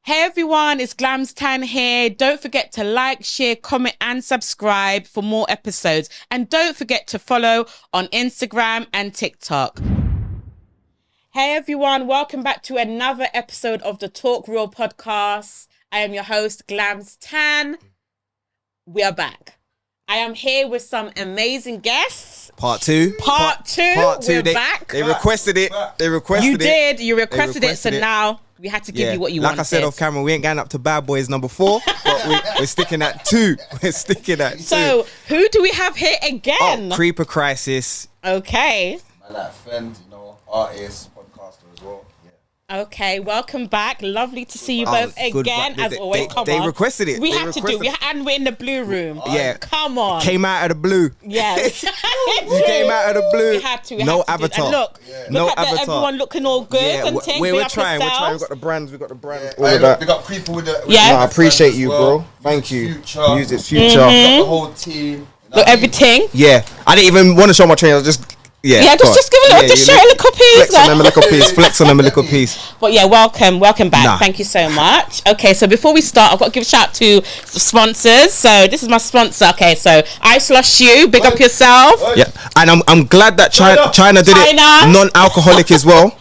Hey everyone, it's Glamstan here. Don't forget to like, share, comment and subscribe for more episodes. And don't forget to follow on Instagram and TikTok. Hey everyone, welcome back to another episode of the Talk Real podcast. I am your host, Glamstan. We are back. I am here with some amazing guests. Part two. We're back. They requested it. You requested it. So now we had to give you what you wanted. Like I said off camera, we ain't going up to Bad Boys number 4, but we're sticking at 2. So who do we have here again? Creeper Crisis. Okay. My friend, artist, podcaster as well. Okay, welcome back. Lovely to see you both again. As always, they requested it. We had to do it. And we're in the blue room. Yeah. Come on. Came out of the blue. Yeah. You came out of the blue. We had to. No avatar. And look at everyone looking all good. Yeah, and things. we're trying. We've got the brands. All of that. We got people with the. Yeah. No, I appreciate you, bro. Thank you. Music Future. Mm-hmm. Got the whole team. Look, everything. Yeah. I didn't even want to show my trainers. Just just give it just show a little piece. Flex on them a little piece. But yeah, welcome back. Thank you so much. Okay, so before we start, I've got to give a shout out to the sponsors. So this is my sponsor. Okay, so I Slush You, big up yourself. Yeah, and I'm glad that China did it non-alcoholic as well.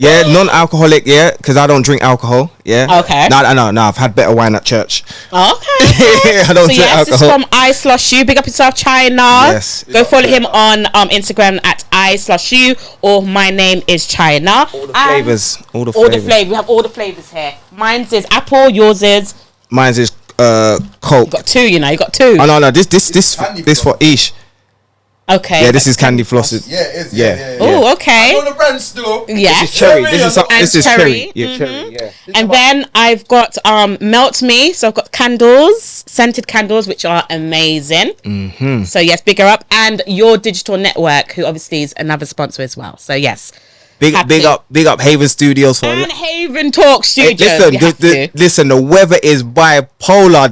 Yeah, non-alcoholic, because I don't drink alcohol, Okay. No, I've had better wine at church. Okay. I don't drink alcohol. This is from I Slush You, big up yourself, China. Yes. Go follow him on Instagram at I Slush You, or my name is China. All the flavours. We have all the flavours here. Mine's is apple, yours is? Mine's is Coke. You got two, you got two. Oh, no, this for Ish. Okay. Yeah, this is candy floss. Yeah, it is. Yeah. Oh, okay. I know the brand still. Yeah. This is cherry. This is cherry. Yeah, Mm-hmm. cherry. Yeah. And then I've got Melt Me. So I've got candles, scented candles, which are amazing. Mm-hmm. So yes, big her up. And Your Digital Network, who obviously is another sponsor as well. So yes. Big up Haven Studios and Haven Talk Studios. Listen, the weather is bipolar.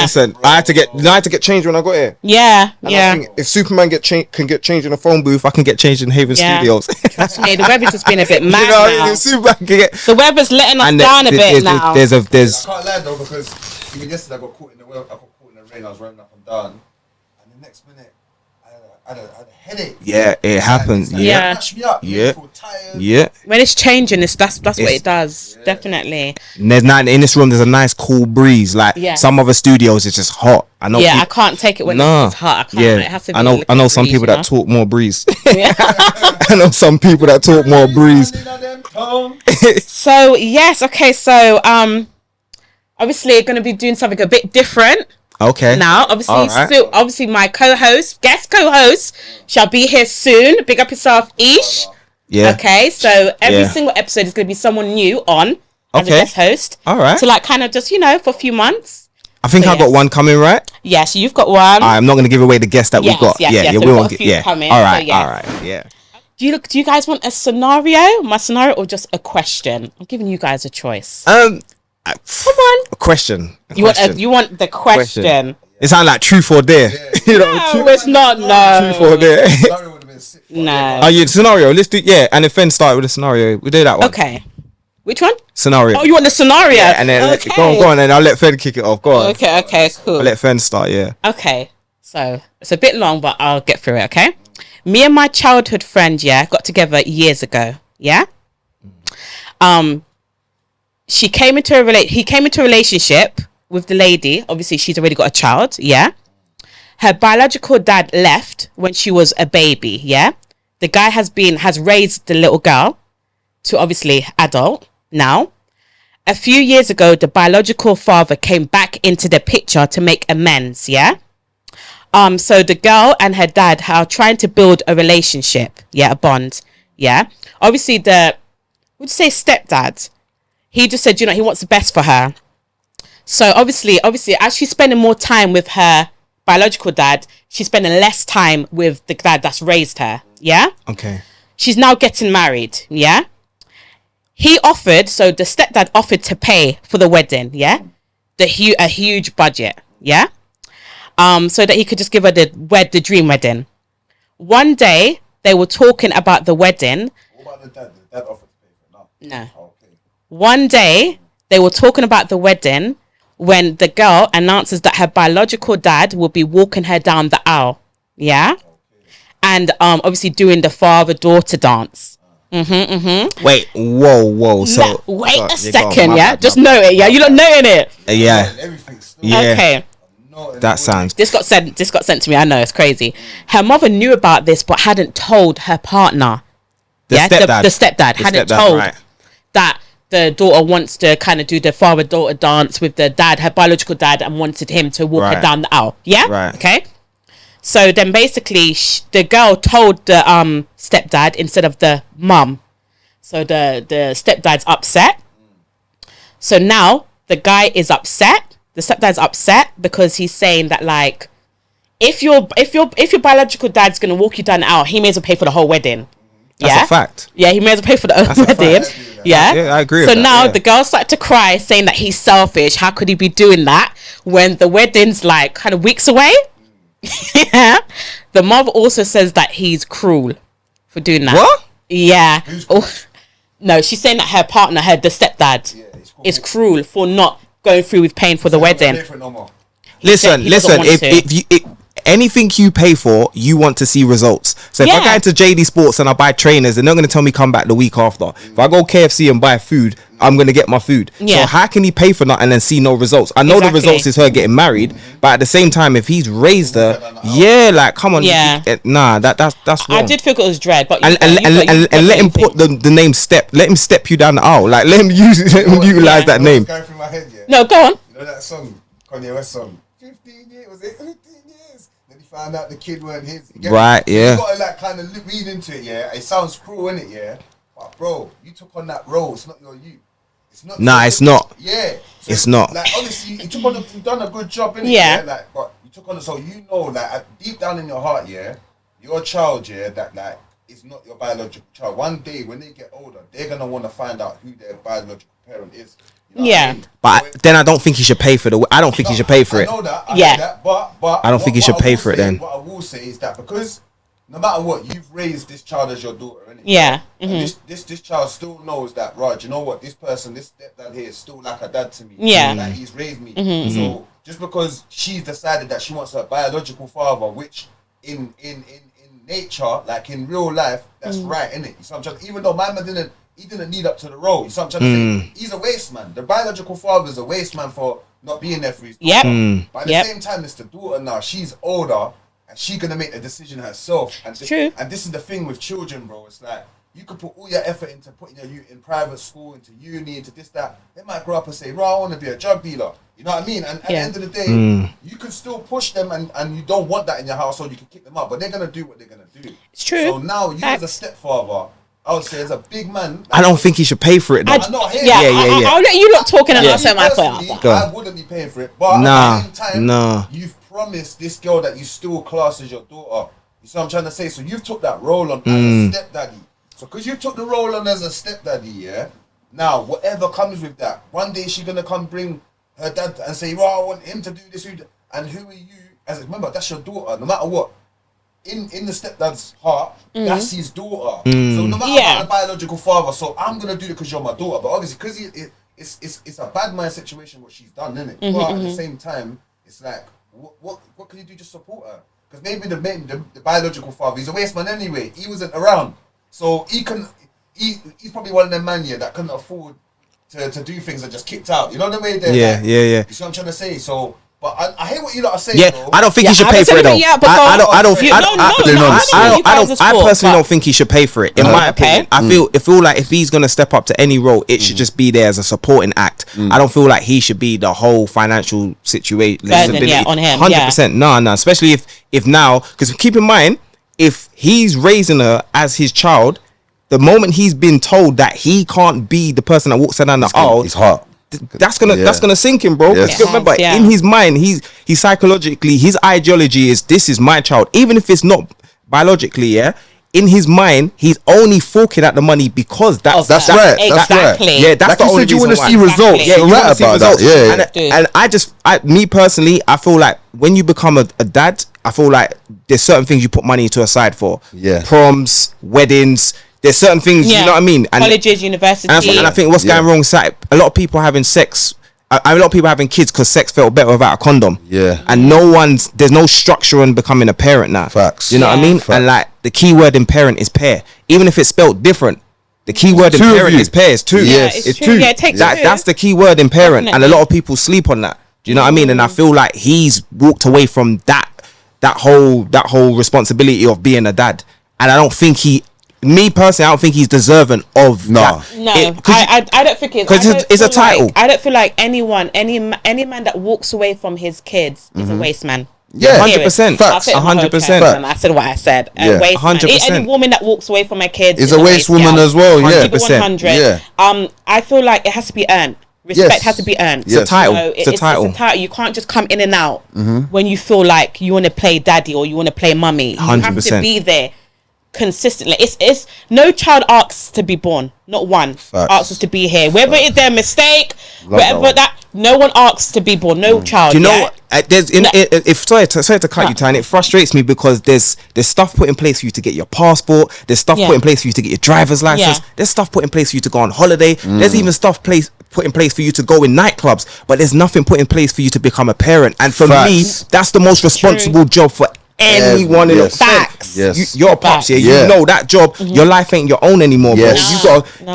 Listen, I had to get changed when I got here. Yeah, and I think if Superman can get changed in a phone booth, I can get changed in Haven Studios. Yeah, the weather's just been a bit mad now. Superman can get. The weather's letting us down a bit now. I can't lie though, because even yesterday I got caught in the rain. I was running up and down, and the next minute I had a headache. Yeah, it happens. Yeah. Catch me up. Yeah. Feel tired. Yeah. When it's changing, that's what it does. Yeah. Definitely. And in this room. There's a nice cool breeze. Like some other studios, it's just hot. I know. Yeah, I can't take it when it's hot. I can't. Yeah, it has to be I know some people that talk more breeze. Yeah. I know some people that talk more breeze. So yes, okay. So obviously going to be doing something a bit different. Okay. Now, obviously, my guest co-host, shall be here soon. Big up yourself, Ish. Yeah. Okay, so every single episode is going to be someone new on as a guest host. All right. So, kind of just, for a few months. I think I got one coming, right? Yes, you've got one. I'm not going to give away the guest that we got. Yes, we won't get. Coming, all right. Yeah. Do you guys want a scenario, or just a question? I'm giving you guys a choice. Come on. A question. You want the question. It sounds like truth or dare. No, it's not. No. Truth or dare. No. Oh, yeah, scenario. Let's do. Yeah, and if Fen started with a scenario, we do that one. Okay. Which one? Scenario. Oh, you want the scenario? Yeah, and then go on, and I'll let Fen kick it off. Go on. Okay, cool. I'll let Fen start. Yeah. Okay. So it's a bit long, but I'll get through it. Okay. Me and my childhood friend, got together years ago. Yeah. He came into a relationship with the lady. Obviously, she's already got a child. Yeah. Her biological dad left when she was a baby. Yeah. The guy has raised the little girl to obviously adult now. A few years ago, the biological father came back into the picture to make amends. Yeah. So the girl and her dad are trying to build a relationship. Yeah. A bond. Yeah. Obviously, would you say stepdad? He just said, he wants the best for her. So obviously, as she's spending more time with her biological dad, she's spending less time with the dad that's raised her. Yeah? Okay. She's now getting married. Yeah? The stepdad offered to pay for the wedding. Yeah? A huge budget. Yeah? So that he could just give her the dream wedding. One day, they were talking about the wedding. What about the dad? Did the dad offer to pay for it? No. No. Okay. One day, they were talking about the wedding when the girl announces that her biological dad will be walking her down the aisle. Yeah. And obviously doing the father-daughter dance. Wait, whoa. So wait a go second, on, yeah? bad, Just note it, yeah? You're not noting it. Yeah. Yeah. Okay. That sounds. This got sent to me. I know, it's crazy. Her mother knew about this but hadn't told her partner. The stepdad hadn't told that the daughter wants to kind of do the father-daughter dance with the dad, her biological dad, and wanted him to walk her down the aisle. Yeah? Right. Okay. So then basically the girl told the stepdad instead of the mum. So the stepdad's upset. So now the guy is upset. The stepdad's upset because he's saying that, like, if your biological dad's gonna walk you down the aisle, he may as well pay for the whole wedding. That's a fact. Yeah, he may as well pay for the whole wedding. Yeah, I agree. So with that, now the girl started to cry, saying that he's selfish. How could he be doing that when the wedding's like kind of weeks away? Yeah. The mother also says that he's cruel for doing that. What? Yeah. No, she's saying that her partner, the stepdad, is cruel for not going through with paying for the wedding. Listen. If anything you pay for, you want to see results. So if I go into JD Sports and I buy trainers, they're not going to tell me come back the week after. If I go KFC and buy food, I'm going to get my food. So how can he pay for that and then see no results? I know the results is her getting married, but at the same time, if he's raised her, like, come on. Nah, that's wrong. I did think it was dread, but and let him put the name step. Let him step you down the aisle. Like, let him utilize that name. Going through my head, No, go on. You know that song, Kanye West song? 15 years, was it? 15 years. Then he found out the kid weren't his. Right, yeah. You gotta like kind of read into it, yeah. It sounds cruel, innit, yeah. But bro, you took on that role. It's not your you. It's not. Nah, it's not. Yeah, so it's not. Like obviously, you done a good job, innit? Yeah. Like, but you took on it, so you know, like deep down in your heart, yeah, your child, yeah, that like is not your biological child. One day when they get older, they're gonna want to find out who their biological parent is. You know what I mean? But then I don't think he should pay for the. I don't think he should pay for it. I know that. I know that, but I don't think he should pay for it. Then what I will say is that because no matter what, you've raised this child as your daughter, innit? Yeah. And this child still knows that, right? You know what? This person, this stepdad here, is still like a dad to me. Yeah. Like he's raised me. So just because she's decided that she wants her biological father, which in nature, like in real life, that's right, innit? You see what I'm trying? Even though my man didn't lead up to the role. You see what I'm trying to say? He's a waste man. The biological father is a waste man for not being there for his daughter. But at the same time, it's the daughter now. She's older and she's gonna make the decision herself. And True. And this is the thing with children, bro. It's like you could put all your effort into putting your youth in private school, into uni, into this, that. They might grow up and say, "Bro, I want to be a drug dealer." You know what I mean? And at the end of the day, you can still push them, and you don't want that in your household. You can kick them out, but they're gonna do what they're gonna do. It's true. So now you as a stepfather, I would say as a big man, I don't think he should pay for it though. I'll let you not talking and I'll say my point after. I wouldn't be paying for it, but at the same time, you've promised this girl that you still class as your daughter. You see what I'm trying to say? So you've took that role on as a stepdaddy. So because you took the role on as a stepdaddy, yeah. Now whatever comes with that, one day she's gonna come bring her dad and say, "Well, I want him to do this." And who are you? As remember, that's your daughter. No matter what. In the stepdad's heart, that's his daughter. So no matter about the biological father, so I'm gonna do it because you're my daughter. But obviously, because it's a bad mind situation what she's done, isn't it? But at the same time, it's like what can you do to support her? Because maybe the biological father, he's a waste man anyway. He wasn't around, so he's probably one of them man here that couldn't afford to do things and just kicked out. You know the way they're yeah. You see what I'm trying to say? So. But I hear what you lot are saying. Yeah, bro. I don't think he should pay for it though. I personally don't think he should pay for it. In my opinion, I feel like if he's gonna step up to any role, it should just be there as a supporting act. I don't feel like he should be the whole financial situation. On him, 100%. No. Especially if now, because keep in mind, if he's raising her as his child, the moment he's been told that he can't be the person that walks her down the aisle, his heart. That's gonna sink him, bro. Yes. Remember, in his mind, he's psychologically, his ideology is this is my child, even if it's not biologically. Yeah, in his mind, he's only forking at the money because that's right. Exactly. Yeah, that's like the you only said, you reason want to why. see results. Yeah, you're you right want to see about results. that. And me personally, I feel like when you become a dad, I feel like there's certain things you put money to aside for. Yeah. Proms, weddings, There's certain things, you know what I mean? And colleges, universities. And I think what's going wrong is that a lot of people having sex. A lot of people having kids because sex felt better without a condom. Yeah. And there's no structure in becoming a parent now. Facts. You know what I mean? Facts. And like the key word in parent is pair. Even if it's spelled different, the key word in parent is pair. It's two. Yes. It's two. true. Yeah, it takes two. That's the key word in parent. Definitely. And a lot of people sleep on that. Do you know what I mean? And I feel like he's walked away from that whole responsibility of being a dad. And I don't think me personally, I don't think he's deserving of that. No, I don't think because it's a title. I don't feel like any man that walks away from his kids is a waste man. Yeah, 100%. Facts. 100%. I said what I said. Yeah. A waste man. 100%. Any woman that walks away from her kids is a waste woman as well. Yeah, 100%. Yeah. I feel like it has to be earned. Respect has to be earned. It's a title. It's a title. You can't just come in and out when you feel like you want to play daddy or you want to play mummy. You 100%. have to be there consistently. It's no child asks to be born. Not one asks us to be here. Whether it's their mistake, whatever that. No one asks to be born. No child. Do you know what? Sorry to cut you, Tiny. It frustrates me because there's stuff put in place for you to get your passport. There's stuff put in place for you to get your driver's license. Yeah. There's stuff put in place for you to go on holiday. There's even stuff put in place for you to go in nightclubs. But there's nothing put in place for you to become a parent. And for me, that's the most responsible job for anyone in the facts. Yes. You're a pops, you know that job. Your life ain't your own anymore, bro.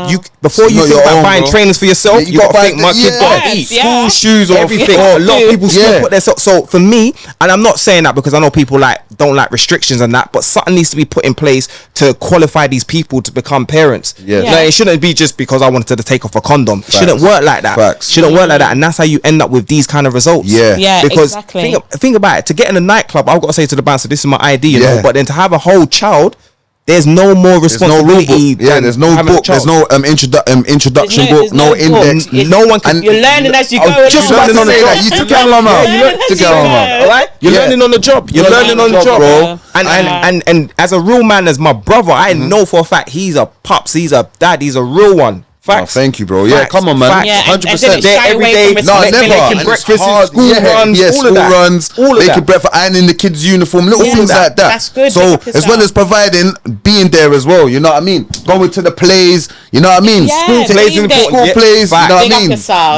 You before you think about buying trainers for yourself, you gotta think my kids gotta eat, school shoes, or everything. A lot of people still put their so for me, and I'm not saying that because I know people don't like restrictions and that, but something needs to be put in place to qualify these people to become parents. Like, it shouldn't be just because I wanted to take off a condom. It shouldn't work like that. Shouldn't work like that, and that's how you end up with these kind of results. Because exactly. think about it. To get in a nightclub, I've got to say to the bouncer, this is my ID, you know. But then to have a whole child, there's no more responsibility. There's no book. There's no introduction book. No index. No one can. You're learning as you go. Just learning on the job. You took it on Alright, you're learning on the job. You're learning on the job, bro. And as a real man, as my brother, I know for a fact he's a pops. He's a dad. He's a real one. Facts. Oh, thank you, bro. Yeah, come on, man. 100%. They're every day. No, never. Breakfast, school runs, all of that. making breakfast, ironing the kids' uniform, little things like that. That's good. So as well as providing, being there as well. You know what I mean? Going to the plays. You know what I mean? School plays important. School plays. You know what I mean?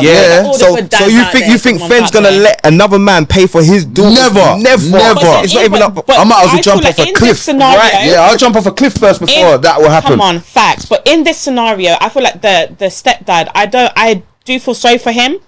Yeah. So you think Fenn's gonna let another man pay for his daughter? Never. It's not even up. I might as well jump off a cliff. Right? Yeah, I'll jump off a cliff first before that will happen. Come on, facts. But in this scenario, I feel like the stepdad, I do feel sorry for him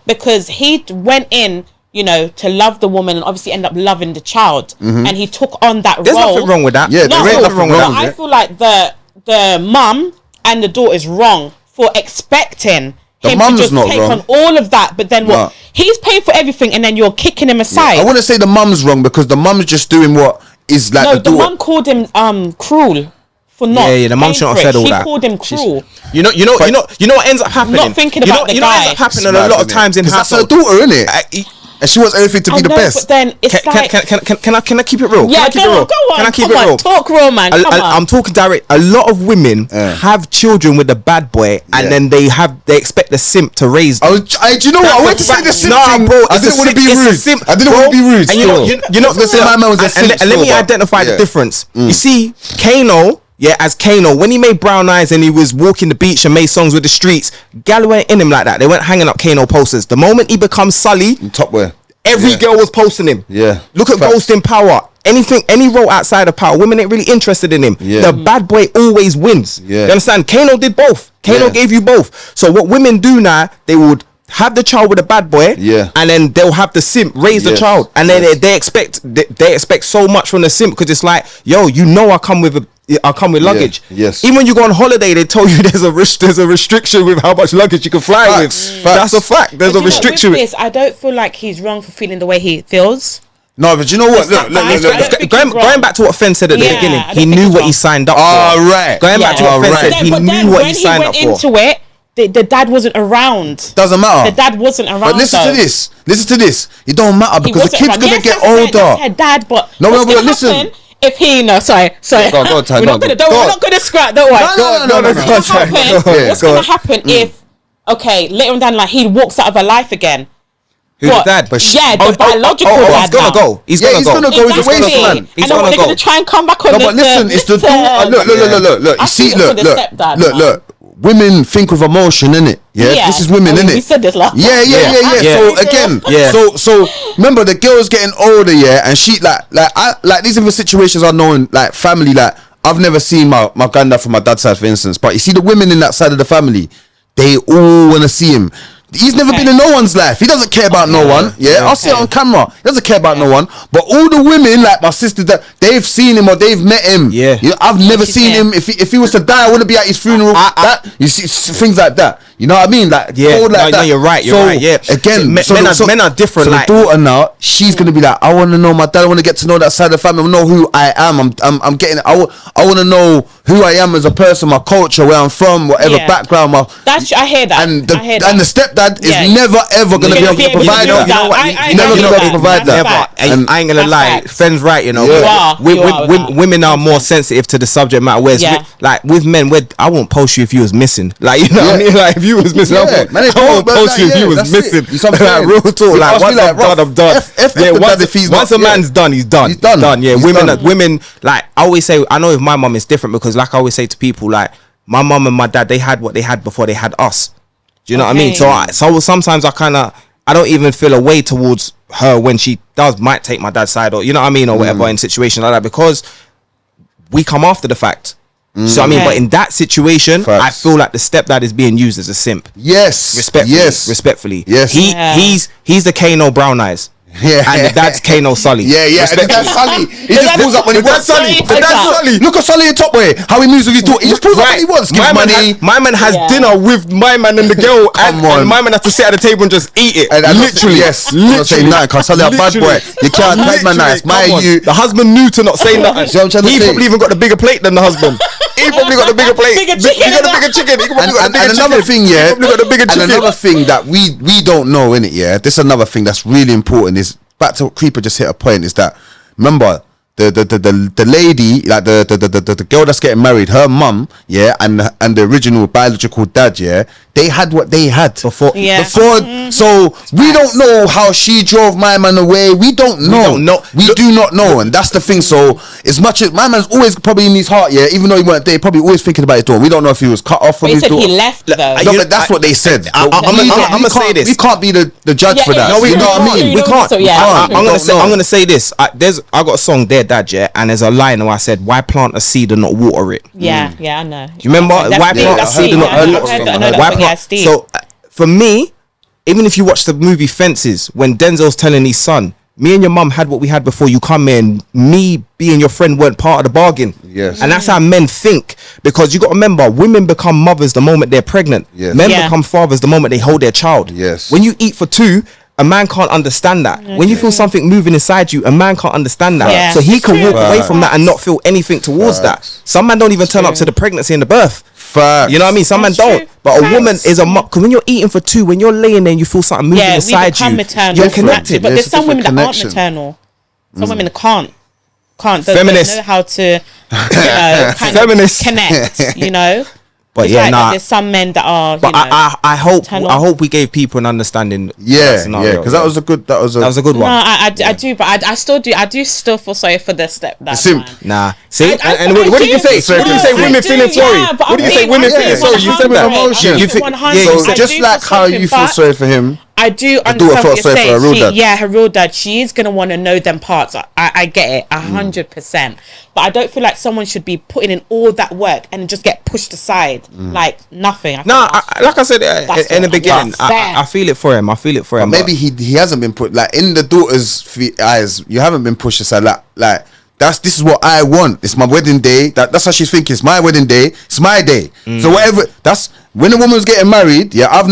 because he went in, you know, to love the woman and obviously end up loving the child, and he took on that There's role. nothing wrong with that. Yeah, there ain't nothing wrong with that. I feel like the mum and the daughter is wrong for expecting him to just take on all of that, but then what? He's paying for everything, and then you're kicking him aside. I wouldn't say the mum's wrong because the mum's just doing what is like. No, the mum called him cruel. For not the mum shouldn't have said all that. She called him cruel. You know what ends up happening. Not thinking about the guy. You know what ends up happening a lot of times in that's her daughter, isn't it? And she wants everything to be the best. But then it's can I keep it real? Yeah, go on. Can I keep it real? Talk real, man. Come on. I'm talking direct. A lot of women have children with the bad boy, and then they expect the simp to raise them. Do you know what? I went to say the simp thing. Bro, I didn't want to be rude. I didn't want to be rude. And you know, let me identify the difference. You see, Kano. Yeah, as Kano, when he made Brown Eyes and he was walking the beach and made songs with the streets, gal weren't in him like that. They weren't hanging up Kano posters. The moment he becomes Sully, top wear, every girl was posting him. Yeah. Look at Ghost in Power. Any role outside of Power, women ain't really interested in him. The bad boy always wins. You understand? Kano did both. Kano gave you both. So what women do now, they would have the child with a bad boy, and then they'll have the simp raise the child, and then they expect so much from the simp because it's like, yo, you know, I come with luggage. Even when you go on holiday, they tell you there's a restriction with how much luggage you can fly with. That's a fact. There's a restriction. With this, I don't feel like he's wrong for feeling the way he feels. No, but you know what? Look. Going back to what Fenn said at the beginning, he knew what he signed up for. All right. Going back to what Fenn said, he knew what he signed up for. When he went into it, the dad wasn't around. Doesn't matter. The dad wasn't around. But listen to this. It don't matter because the kid's gonna get older. That's her dad, but no, but listen. If he sorry. Go on, we're not gonna scrap. Don't worry. No. What's gonna happen if later on down the line he walks out of her life again? Who's the dad? But the biological dad. He's gonna go. He's gonna go. He's a waste man. He's gonna go. They're gonna try and come back on. No, but listen, it's the look. You see, look. Women think with emotion, innit? Yeah, this is women, innit? We said this last. Yeah. So again, so remember the girl's getting older, and she like these are the situations I know in like family. Like I've never seen my granddad from my dad's side, for instance, but you see the women in that side of the family, they all want to see him. He's never been in no one's life. He doesn't care about no one. I'll say it on camera. He doesn't care about no one. But all the women, like my sisters, that they've seen him or they've met him. You know, I've never seen him. If he was to die, I wouldn't be at his funeral. You see things like that. You know what I mean? Like no, you're right. Again, men are different. So like, the daughter now, she's gonna be like, I want to know my dad. I want to get to know that side of the family. I want to know who I am. I'm getting. I want to know who I am as a person, my culture, where I'm from, whatever background. I hear that. And the stepdad is never ever gonna be able to provide that. Never gonna be able to provide that. And I ain't gonna lie, Fen's right. You know, women are more sensitive to the subject matter. Whereas like with men, I won't post you if you was missing. Like you know what I mean? Like if you was missing, I won't post you if you was missing. Like real talk. Like once I'm done. Once a man's done, he's done. He's done. Yeah, women. Like I always say, I know with my mum it's different because like I always say to people, like my mum and my dad, they had what they had before they had us. Do you know what I mean? So sometimes I don't even feel a way towards her when she might take my dad's side or you know what I mean or whatever in situations like that because we come after the fact. So I mean, but in that situation, I feel like the stepdad is being used as a simp. Yes, respectfully. Yes, he's the Kano Brown Eyes. Yeah, and the dad's Kano Sully. Yeah. And the dad's Sully. He just pulls up when he wants. Sully. The dad's Sully. Look at Sully in Top Way. How he moves with his daughter. He just pulls up when he wants. Give money. My man has dinner with my man and the girl, and my man has to sit at the table and just eat it. And literally, yes. Literally, cause Sully a bad boy. You can't tell my nice. The husband knew to not say nothing. He probably even got the bigger plate than the husband. He probably got the bigger plate. He got the bigger chicken. And another thing, and another thing that we don't know, innit? Yeah, this is another thing that's really important. Is back to what Creeper just hit a point. Is that remember the lady, like the girl that's getting married, her mum, and the original biological dad, they had what they had before. So we don't know how she drove my man away. We don't know. We do not know, and that's the thing. So as much as my man's always probably in his heart, even though he weren't there, probably always thinking about his daughter. We don't know if he was cut off from his daughter. He left though. No, but that's what they said. I'm gonna say this. We can't be the judge for that. No, you know what I mean. We can't. I'm gonna say this. I got a song there, Dad, and there's a line where I said, "Why plant a seed and not water it?" Yeah, I know. Do you remember why plant a seed and not water it? So for me, even if you watch the movie Fences, when Denzel's telling his son, me and your mum had what we had before you come in, me being your friend weren't part of the bargain. Yes. And that's how men think, because you got to remember, women become mothers the moment they're pregnant. Yes. Men become fathers the moment they hold their child. Yes. When you eat for two, a man can't understand that. When you feel something moving inside you, a man can't understand that. So he can walk away from that and not feel anything towards that. Some men don't even turn up to the pregnancy and the birth. You know what I mean? Some men don't. But a woman is a because when you're eating for two, when you're laying there and you feel something moving inside you, you're connected. But there's some women that aren't maternal. Some women can't. Feminist. Don't know how to feminist connect, you know. But there's some men that are. But I hope we gave people an understanding. Because that was a good one. No, I do, but I do still feel sorry for the stepdad. Nah, see, and what did you say? What did you say? Women feeling sorry. What did you say? Women feeling sorry. You said that. So just like how you feel sorry for him. I do understand what you're saying. Her real dad. She is gonna want to know them parts. I get it, 100%. But I don't feel like someone should be putting in all that work and just get pushed aside like nothing. Like I said in the beginning, I feel it for him. But maybe he hasn't been put like in the daughter's eyes. You haven't been pushed aside. Like this is what I want. It's my wedding day. That's how she's thinking. It's my wedding day. It's my day. So whatever. That's when a woman's getting married. I've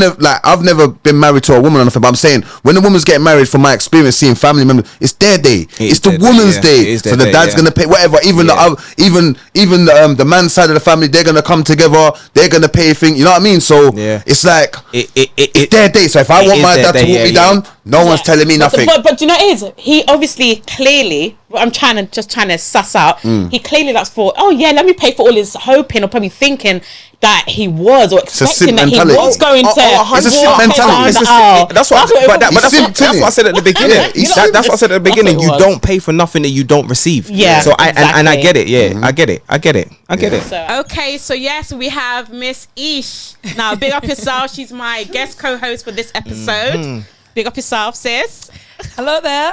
never been married to a woman or nothing. But I'm saying when a woman's getting married, from my experience seeing family members, it's their day. It's the woman's day. So the dad's gonna pay whatever. Even the man's side of the family, they're gonna come together. They're gonna pay thing. You know what I mean? So it's like it's their day. So if I want my dad to walk me down, no one's telling me nothing. But you know it is. He obviously clearly. I'm trying to suss out. He clearly that's for. Oh yeah, let me pay for all his hoping or probably thinking. that he was, or expecting that he mentality. was going to It's a simp walk mentality. down It's the a aisle. That's what I said at the beginning. Yeah, That's what I said at the beginning. You was. don't pay for nothing that you don't receive. Yeah, So I exactly. get it. Yeah, I get it. So, okay, so yes, we have Miss Ish. Now, big up yourself. She's my guest co-host for this episode. Big up yourself, sis. Hello there.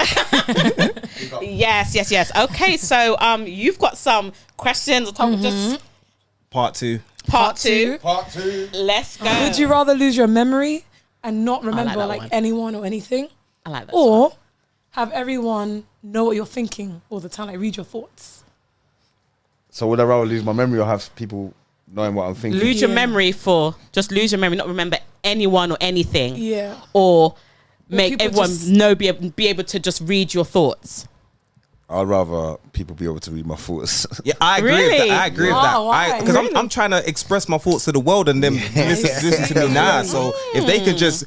Yes. Okay, so you've got some questions on top of just Part 2. part two. Part 2. Let's go. Would you rather lose your memory and not remember that like one. anyone or anything, I like that. or have everyone know what you're thinking all the time, like read your thoughts? So would I rather lose my memory or have people knowing what I'm thinking? Lose your Yeah. memory just lose your memory, not remember anyone or anything. Yeah. Or make people everyone just- be able to just read your thoughts. I'd rather people be able to read my thoughts. Yeah, I agree with Really? that. I agree with Wow, why? that. Because Really? I'm trying to express my thoughts to the world and them listen to me now. So if they could just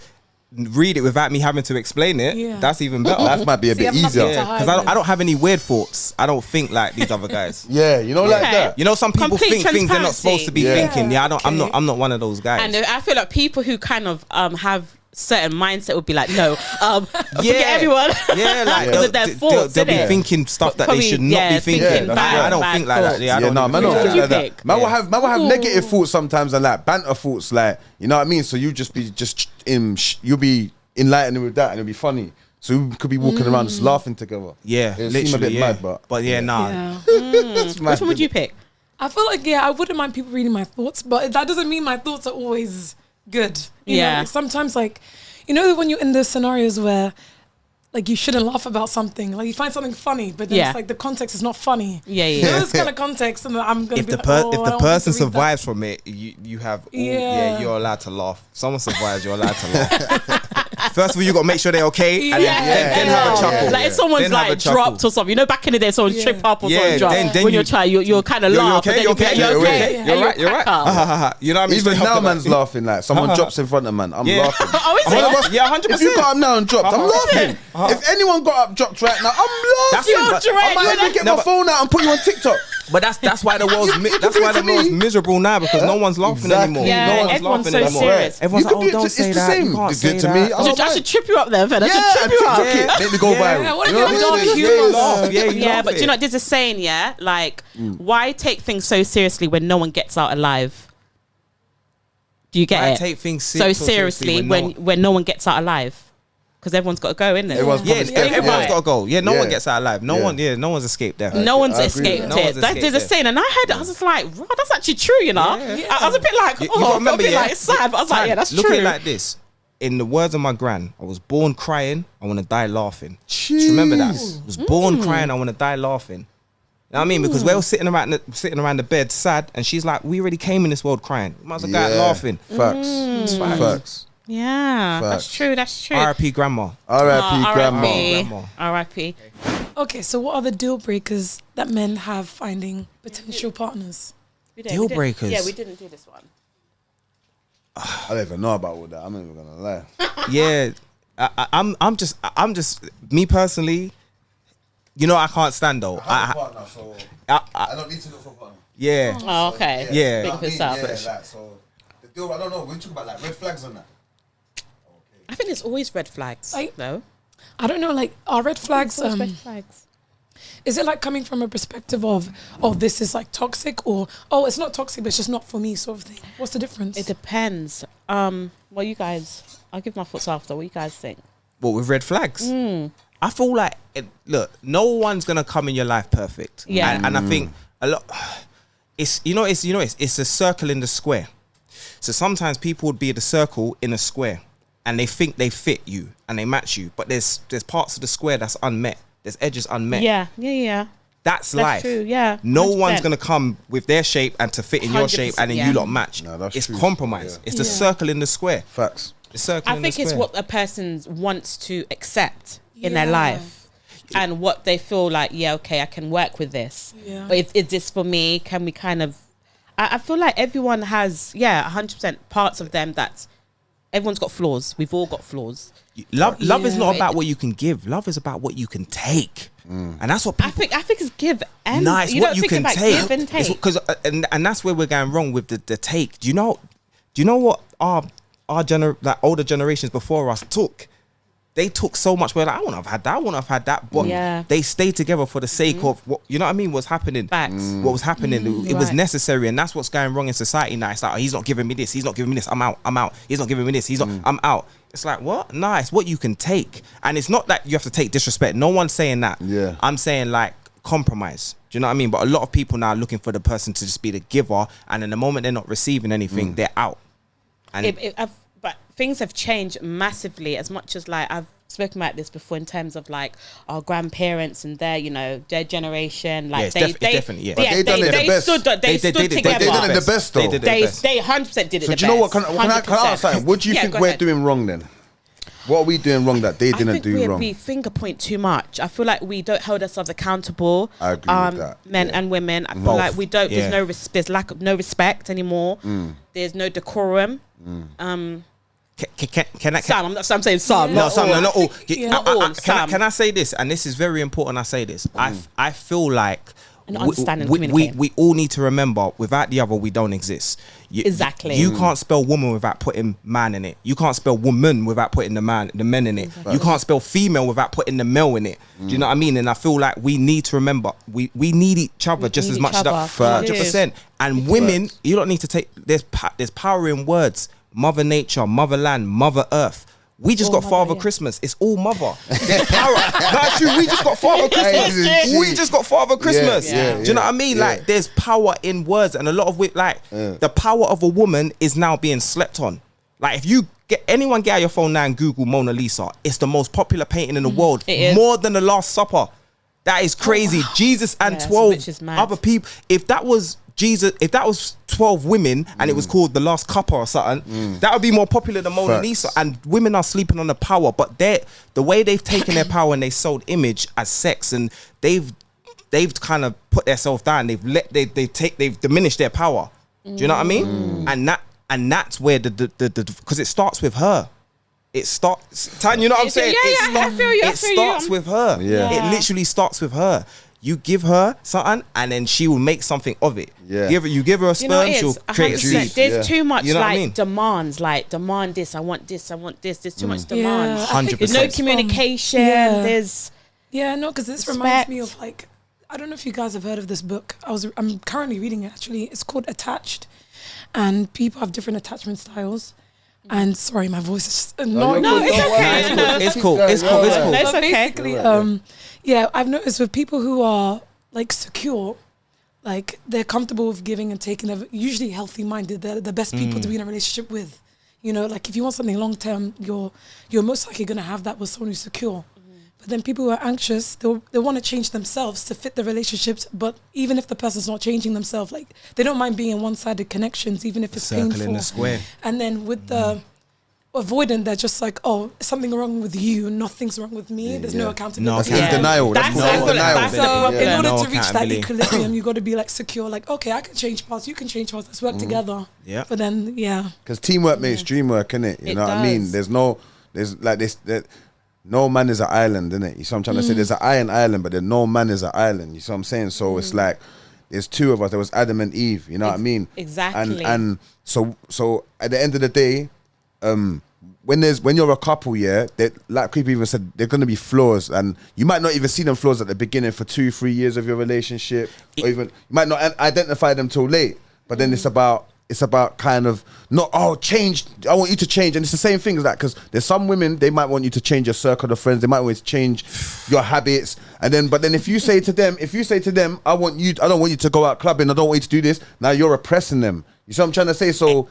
read it without me having to explain it, Yeah. that's even better. Life might be a See, bit I'm not easier. going to Yeah, hide because I this. don't have any weird thoughts. I don't think like these other guys. Yeah, you know, like Okay. that. You know, some people Complete think things they're not supposed to be transparency. thinking. Yeah, Yeah, okay. I'm not one of those guys. And I feel like people who kind of have certain mindset would be like, no, forget everyone. Yeah, like Because of their thoughts, they'll be innit? thinking stuff that Probably, they should not yeah, be thinking. thinking I don't bad think like that. thoughts. Yeah, I Yeah, don't no, even man, think don't Which think would like you that. pick? Man will have negative thoughts sometimes and like banter thoughts, like, you know what I mean. So you just be you'll be enlightening with that, and it'll be funny. So we could be walking around just laughing together. Yeah, it literally, seems a bit yeah. mad, but yeah, nah. Yeah. it's mad. Which one would you pick? I feel like, I wouldn't mind people reading my thoughts, but that doesn't mean my thoughts are always good. You know, Yeah. like sometimes, like, you know, when you're in those scenarios where, like, you shouldn't laugh about something, like you find something funny, but then Yeah. it's like the context is not funny. Yeah. Those kind of context, and I'm gonna If be the like, oh, if I the don't person want to read that. survives from it, you have Yeah. you're allowed to laugh. Someone survives, you're allowed to laugh. First of all, you got to make sure they're okay, and then have a chuckle. Like if someone's Then have a like chuckle. dropped or something, you know, back in the day, someone trip up or Yeah, someone drop. then When you- you're trying, you're kind of You're laugh. okay, but then you're okay, okay. you're right, you're right. cracker. You know what I mean? Even So now, help man's them. laughing. Like someone drops in front of man, I'm Yeah. laughing. Oh, is Yeah, it? yeah, 100%. If you got up now and dropped, I'm laughing. If anyone got up, dropped right now, I'm That's laughing. it, but- I might even get my phone out and put you on TikTok. But that's why the world's You that's do why it the to world's me. miserable now, because no one's laughing Exactly. anymore. Yeah, no one's everyone's laughing so anymore. serious. Everyone's You like, could oh, do it don't to- say it's the that. same. You can't You do it say to that. me. I should trip you up there, Fed. I should Yeah, trip and you up. TikTok it. Make me go viral. Yeah, what if You know you have what I dark mean? humor? you laugh. Yeah, you Yeah, laugh but it. do you know, there's a saying, yeah? Like, why take things so seriously when no one gets out alive? Do you get Why it? take things so so seriously when no one gets out alive? Because everyone's got to go, innit? Everyone's Yeah, probably scared. everyone's Yeah. got to go. Yeah, no Yeah. one gets out alive. No one's escaped death. No one's I agree with escaped that. No one's it. There's a escaped saying, and I heard it. I was just like, "Right, that's actually true, you know." Yeah. I was a bit like, You oh, gotta I felt a bit yeah, like it's sad, but I was like, Tan, yeah, that's look true. at it like this. In the words of my gran, I was born crying, I want to die laughing. Just remember that. I was born crying, I want to die laughing. You know what I mean? Because we're all sitting around the bed sad, and she's like, we already came in this world crying. You might as well go out laughing. Facts. Facts. Yeah, Facts. that's true. That's true. R.I.P. grandma. R.I.P. grandma. Grandma. R.I.P. Okay, so what are the deal breakers that men have finding potential partners? Deal breakers. Yeah, we didn't do this one. I don't even know about all that. I'm not even gonna lie. Yeah, I'm just me personally. You know, I can't stand though. I have a partner, so I- I don't need to look for a partner. yeah. Oh, okay. Yeah. Big I up mean, yourself. yeah, like, so the deal, I don't know. We talk about like red flags on that. I think there's always red flags. Like- no, I don't know, like, are red flags, There's red flags. is it like coming from a perspective of, oh, this is like toxic, or, oh, it's not toxic, but it's just not for me sort of thing? What's the difference? It depends. What you guys? I'll give my thoughts after. What you guys think? But with red flags, I feel like look, no one's gonna come in your life perfect. Yeah. and I think a lot. It's a circle in the square. So sometimes people would be the circle in a square, and they think they fit you and they match you, but there's parts of the square that's unmet. There's edges unmet. Yeah. That's life. true, yeah, No 100%. one's gonna come with their shape and to fit in your shape, and then 100%, you yeah. lot match. No, that's it's true. compromise. Yeah. It's the Yeah. circle in the square. Facts. The circle I in think the it's square. what a person wants to accept in their Yeah. life, and what they feel like. Yeah, okay, I can work with this. Yeah. But is this for me? Can we kind of? I feel like everyone has 100% parts of them that everyone's got flaws. We've all got flaws. Love is not Yeah. about what you can give. Love is about what you can take. and that's what people, I think it's give and nice. you What don't you think can about take, give and take. because and that's where we're going wrong with the take. Do you know what our like older generations before us took? They took so much. We're like, I wouldn't have had that. I wouldn't have had that. But they stayed together for the sake of what, you know what I mean? What's happening? Facts. What was happening? It was Right. necessary, and that's what's going wrong in society now. It's like, oh, he's not giving me this. He's not giving me this. I'm out. He's not giving me this. I'm out. It's like, what? Nah, it's what you can take, and it's not that you have to take disrespect. No one's saying that. Yeah. I'm saying like compromise. Do you know what I mean? But a lot of people now are looking for the person to just be the giver, and in the moment they're not receiving anything, they're out. And But things have changed massively. As much as like I've spoken about this before in terms of like our grandparents and their, you know, their generation. Like yeah, definitely. But they done it the best. stood together. They did it the best though. They 100% did it. So the do you know what? best. Can I ask something? What do you think go we're ahead. doing wrong then? What are we doing wrong that they didn't do wrong? We finger point too much. I feel like we don't hold ourselves accountable. I agree with that. Men and women. I feel like we don't. Yeah. There's lack of no respect anymore. There's no decorum. Can I? Sam, I'm saying Sam. No, not Sam, all. no, not all. Not all, Sam. Can I say this? And this is very important. I say this. I feel like And understand and we communicate. all need to remember, without the other, we don't exist. Exactly. You can't spell woman without putting man in it. You can't spell woman without putting the men in it. You can't spell female without putting the male in it. Do you know what I mean? And I feel like we need to remember, we need each other just as much as that. 100%. And women, you don't need to take. There's power in words. Mother Nature, Motherland, Mother Earth. We just got Father Christmas. It's all mother. There's power. That's true. We just got Father Christmas. We just got Father Christmas. Do you know what I mean? Yeah. Like, there's power in words, and a lot of it, like, the power of a woman is now being slept on. Like, if you get out your phone now and Google Mona Lisa, it's the most popular painting in the world. It is. More than the Last Supper. That is crazy. Jesus and Yeah, 12 which is mad. other people. If that was 12 women and it was called The Last Supper or something, that would be more popular than Mona Facts. Lisa. And women are sleeping on the power, but the way they've taken their power and they sold image as sex, and they've kind of put themselves down. They've diminished their power. Do you know what I mean? And that's where the because it starts with her. It starts, Tan, you know what I'm saying? I feel you. It starts with her. Yeah. It literally starts with her. You give her something, and then she will make something of it. Yeah. You give her a You know sperm, what it she'll is? create a 100%. seed. There's too much You know what I like mean? demands, like demand this, I want this, I want this. There's too much Yeah, demand. I think 100%. There's no it's from- communication. Yeah. There's Yeah, no, because this reminds me of like, I don't know if you guys have heard of this book. I'm currently reading it actually. It's called Attached, and people have different attachment styles. And sorry, my voice is just not. No, it's okay. It's cool. No, It's it's But okay. basically, yeah, I've noticed with people who are like secure, like they're comfortable with giving and taking. They're usually healthy-minded. They're the best people to be in a relationship with. You know, like if you want something long-term, you're most likely gonna have that with someone who's secure. But then people who are anxious, they want to change themselves to fit the relationships. But even if the person's not changing themselves, like they don't mind being in one-sided connections, even if it's Circle painful. in the square. And then with the avoidant, they're just like, oh, something wrong with you, nothing's wrong with me. There's no accountability. That's in denial. That's That's called the denial. problem. So in order No to reach that accountability. equilibrium, you got to be like secure. Like, okay, I can change paths, you can change paths. Let's work together. Yeah. But then, yeah. Because teamwork makes dream work, innit? You It know what I mean? does. There's like this. No man is an island, innit? You see what I'm trying to say? There's an iron island, but then no man is an island. You see what I'm saying? So it's like there's two of us. There was Adam and Eve. You know what I mean? Exactly. And so at the end of the day, when you're a couple, yeah, like people even said, they're gonna be flaws, and you might not even see them flaws at the beginning for 2-3 years of your relationship, or even you might not identify them till late. But then it's about kind of not, change. I want you to change, and it's the same thing as that, because there's some women, they might want you to change your circle of friends, they might want you to change your habits, but then if you say to them, I don't want you to go out clubbing, I don't want you to do this. Now you're oppressing them. You see what I'm trying to say? So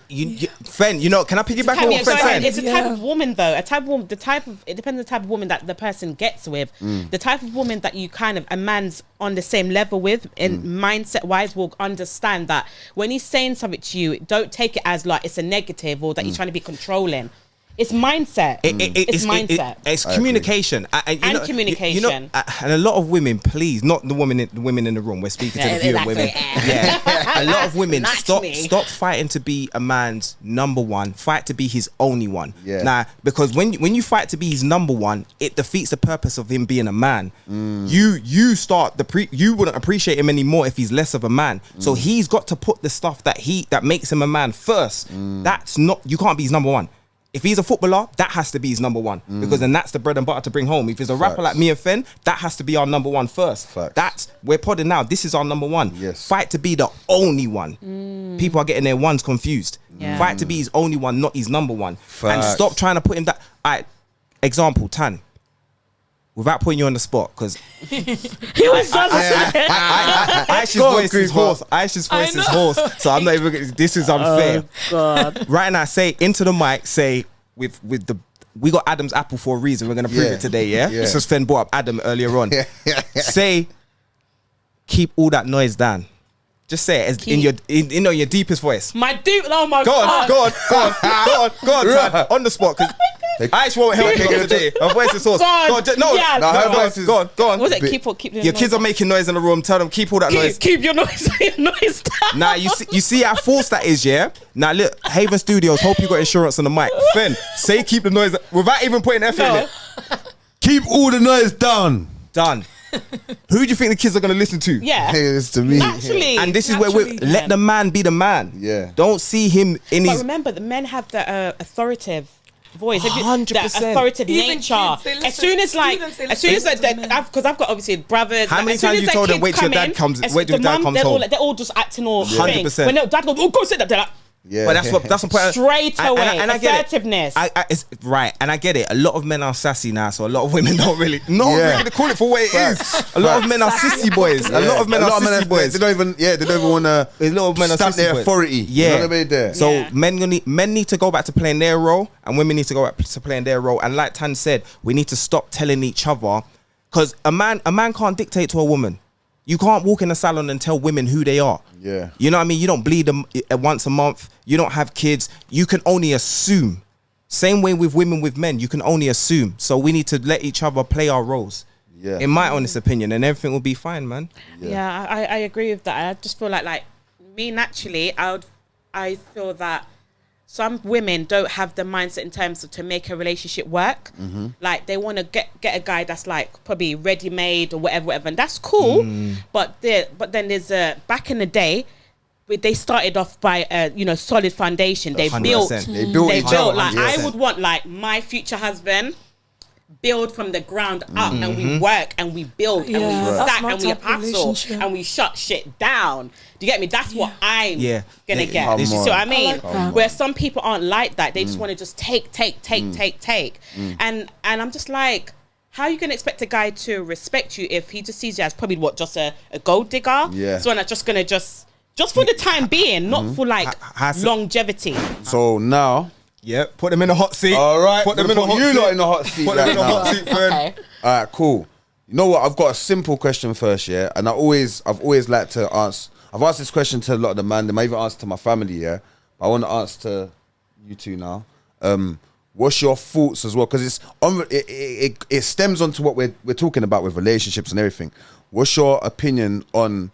Fen, you know, can I piggyback on what Fen said? It's a type of woman though. It depends on the type of woman that the person gets with. The type of woman that you a man's on the same level with, and mindset wise, will understand that when he's saying something to you, don't take it as like it's a negative or that you're trying to be controlling. It's mindset. It's mindset. It's communication. And communication. You know, and a lot of women, please, not the women in the room. We're speaking to the viewing women. Yeah. A lot of women stop fighting to be a man's number one. Fight to be his only one. Yeah. Now, because when you fight to be his number one, it defeats the purpose of him being a man. You wouldn't appreciate him anymore if he's less of a man. So he's got to put the stuff that makes him a man first. That's not, you can't be his number one. If he's a footballer, that has to be his number one, because then that's the bread and butter to bring home. If he's a rapper like me and Fen, that has to be our number one first. We're podding now. This is our number one. Yes. Fight to be the only one. People are getting their ones confused. Fight to be his only one, not his number one. And stop trying to put him that. Example, Tan. Without putting you on the spot, because Aisha's voice is hoarse. Aisha's voice is hoarse, so I'm not even. This is unfair. Oh, God. Right now, say into the mic. Say with the. We got Adam's apple for a reason. We're gonna prove it today. Yeah. This was Fen brought up Adam earlier on. Say, keep all that noise down. Just say it in your deepest voice. My deep. Oh my Go God. on, Tan, on the spot, because Aisha won't help you today. Her voice is hoarse. Go on, go on. Was it keep your kids are making noise in the room. Tell them keep all that noise. Keep your noise down. Now you see how false that is, yeah. Now look, Haven Studios. Hope you got insurance on the mic. Fen, say keep the noise without even putting effort in it. Keep all the noise down. Done. Who do you think the kids are going to listen to? Yeah. Hey, it's to me. Naturally. And this is where we let the man be the man. Yeah. Don't see him in But his. remember, the men have the authoritative voice. 100%. The authoritative Even nature. kids, they As soon as because I've got obviously brothers. How many times you told them wait till your dad comes home? They're all just acting all 100%. When their dad goes, oh, go sit there. They're like, Yeah. But that's the point. straight away. And I get it. Assertiveness. It's right, and I get it. A lot of men are sassy now, so a lot of women don't really call it for what it is. A lot of men are sissy boys. A lot of men are sissy boys. They don't even want to. A lot of men are stamp sissy their boys. authority. Yeah. You know what I mean? There. So men need to go back to playing their role, and women need to go back to playing their role. And like Tan said, we need to stop telling each other, because a man can't dictate to a woman. You can't walk in a salon and tell women who they are. Yeah. You know what I mean? You don't bleed them once a month. You don't have kids. You can only assume. Same way with women, with men, you can only assume. So we need to let each other play our roles. Yeah. In my honest opinion, and everything will be fine, man. Yeah, I agree with that. I just feel like me naturally, I feel that some women don't have the mindset in terms of to make a relationship work. Like they want to get a guy that's like probably ready made or whatever, and that's cool. But then there's back in the day, they started off by solid foundation. They 100%. built. They built They each built other. like Yes. I would want like my future husband build from the ground up, and we work and we build and we Yeah, stack that's my and we type of hustle relationship. and we shut shit down. Do you get me? That's what I'm gonna get. Come You see on. what I mean? like that. Where some people aren't like that. They just want to just take. And I'm just like, how are you gonna expect a guy to respect you if he just sees you as probably just a gold digger? Yeah. So I'm not just gonna just for the time being, not for like longevity. So now. Yeah, put them in the hot seat. All right. Put them in the hot you seat. lot in the hot seat. Put them right in the now. hot seat, Fern. Okay. All right, cool. You know what? I've got a simple question first, yeah. And I've always liked to ask. I've asked this question to a lot of the man. They might even ask to my family, yeah. But I want to ask to you two now. What's your thoughts as well? Because it stems onto what we're talking about with relationships and everything. What's your opinion on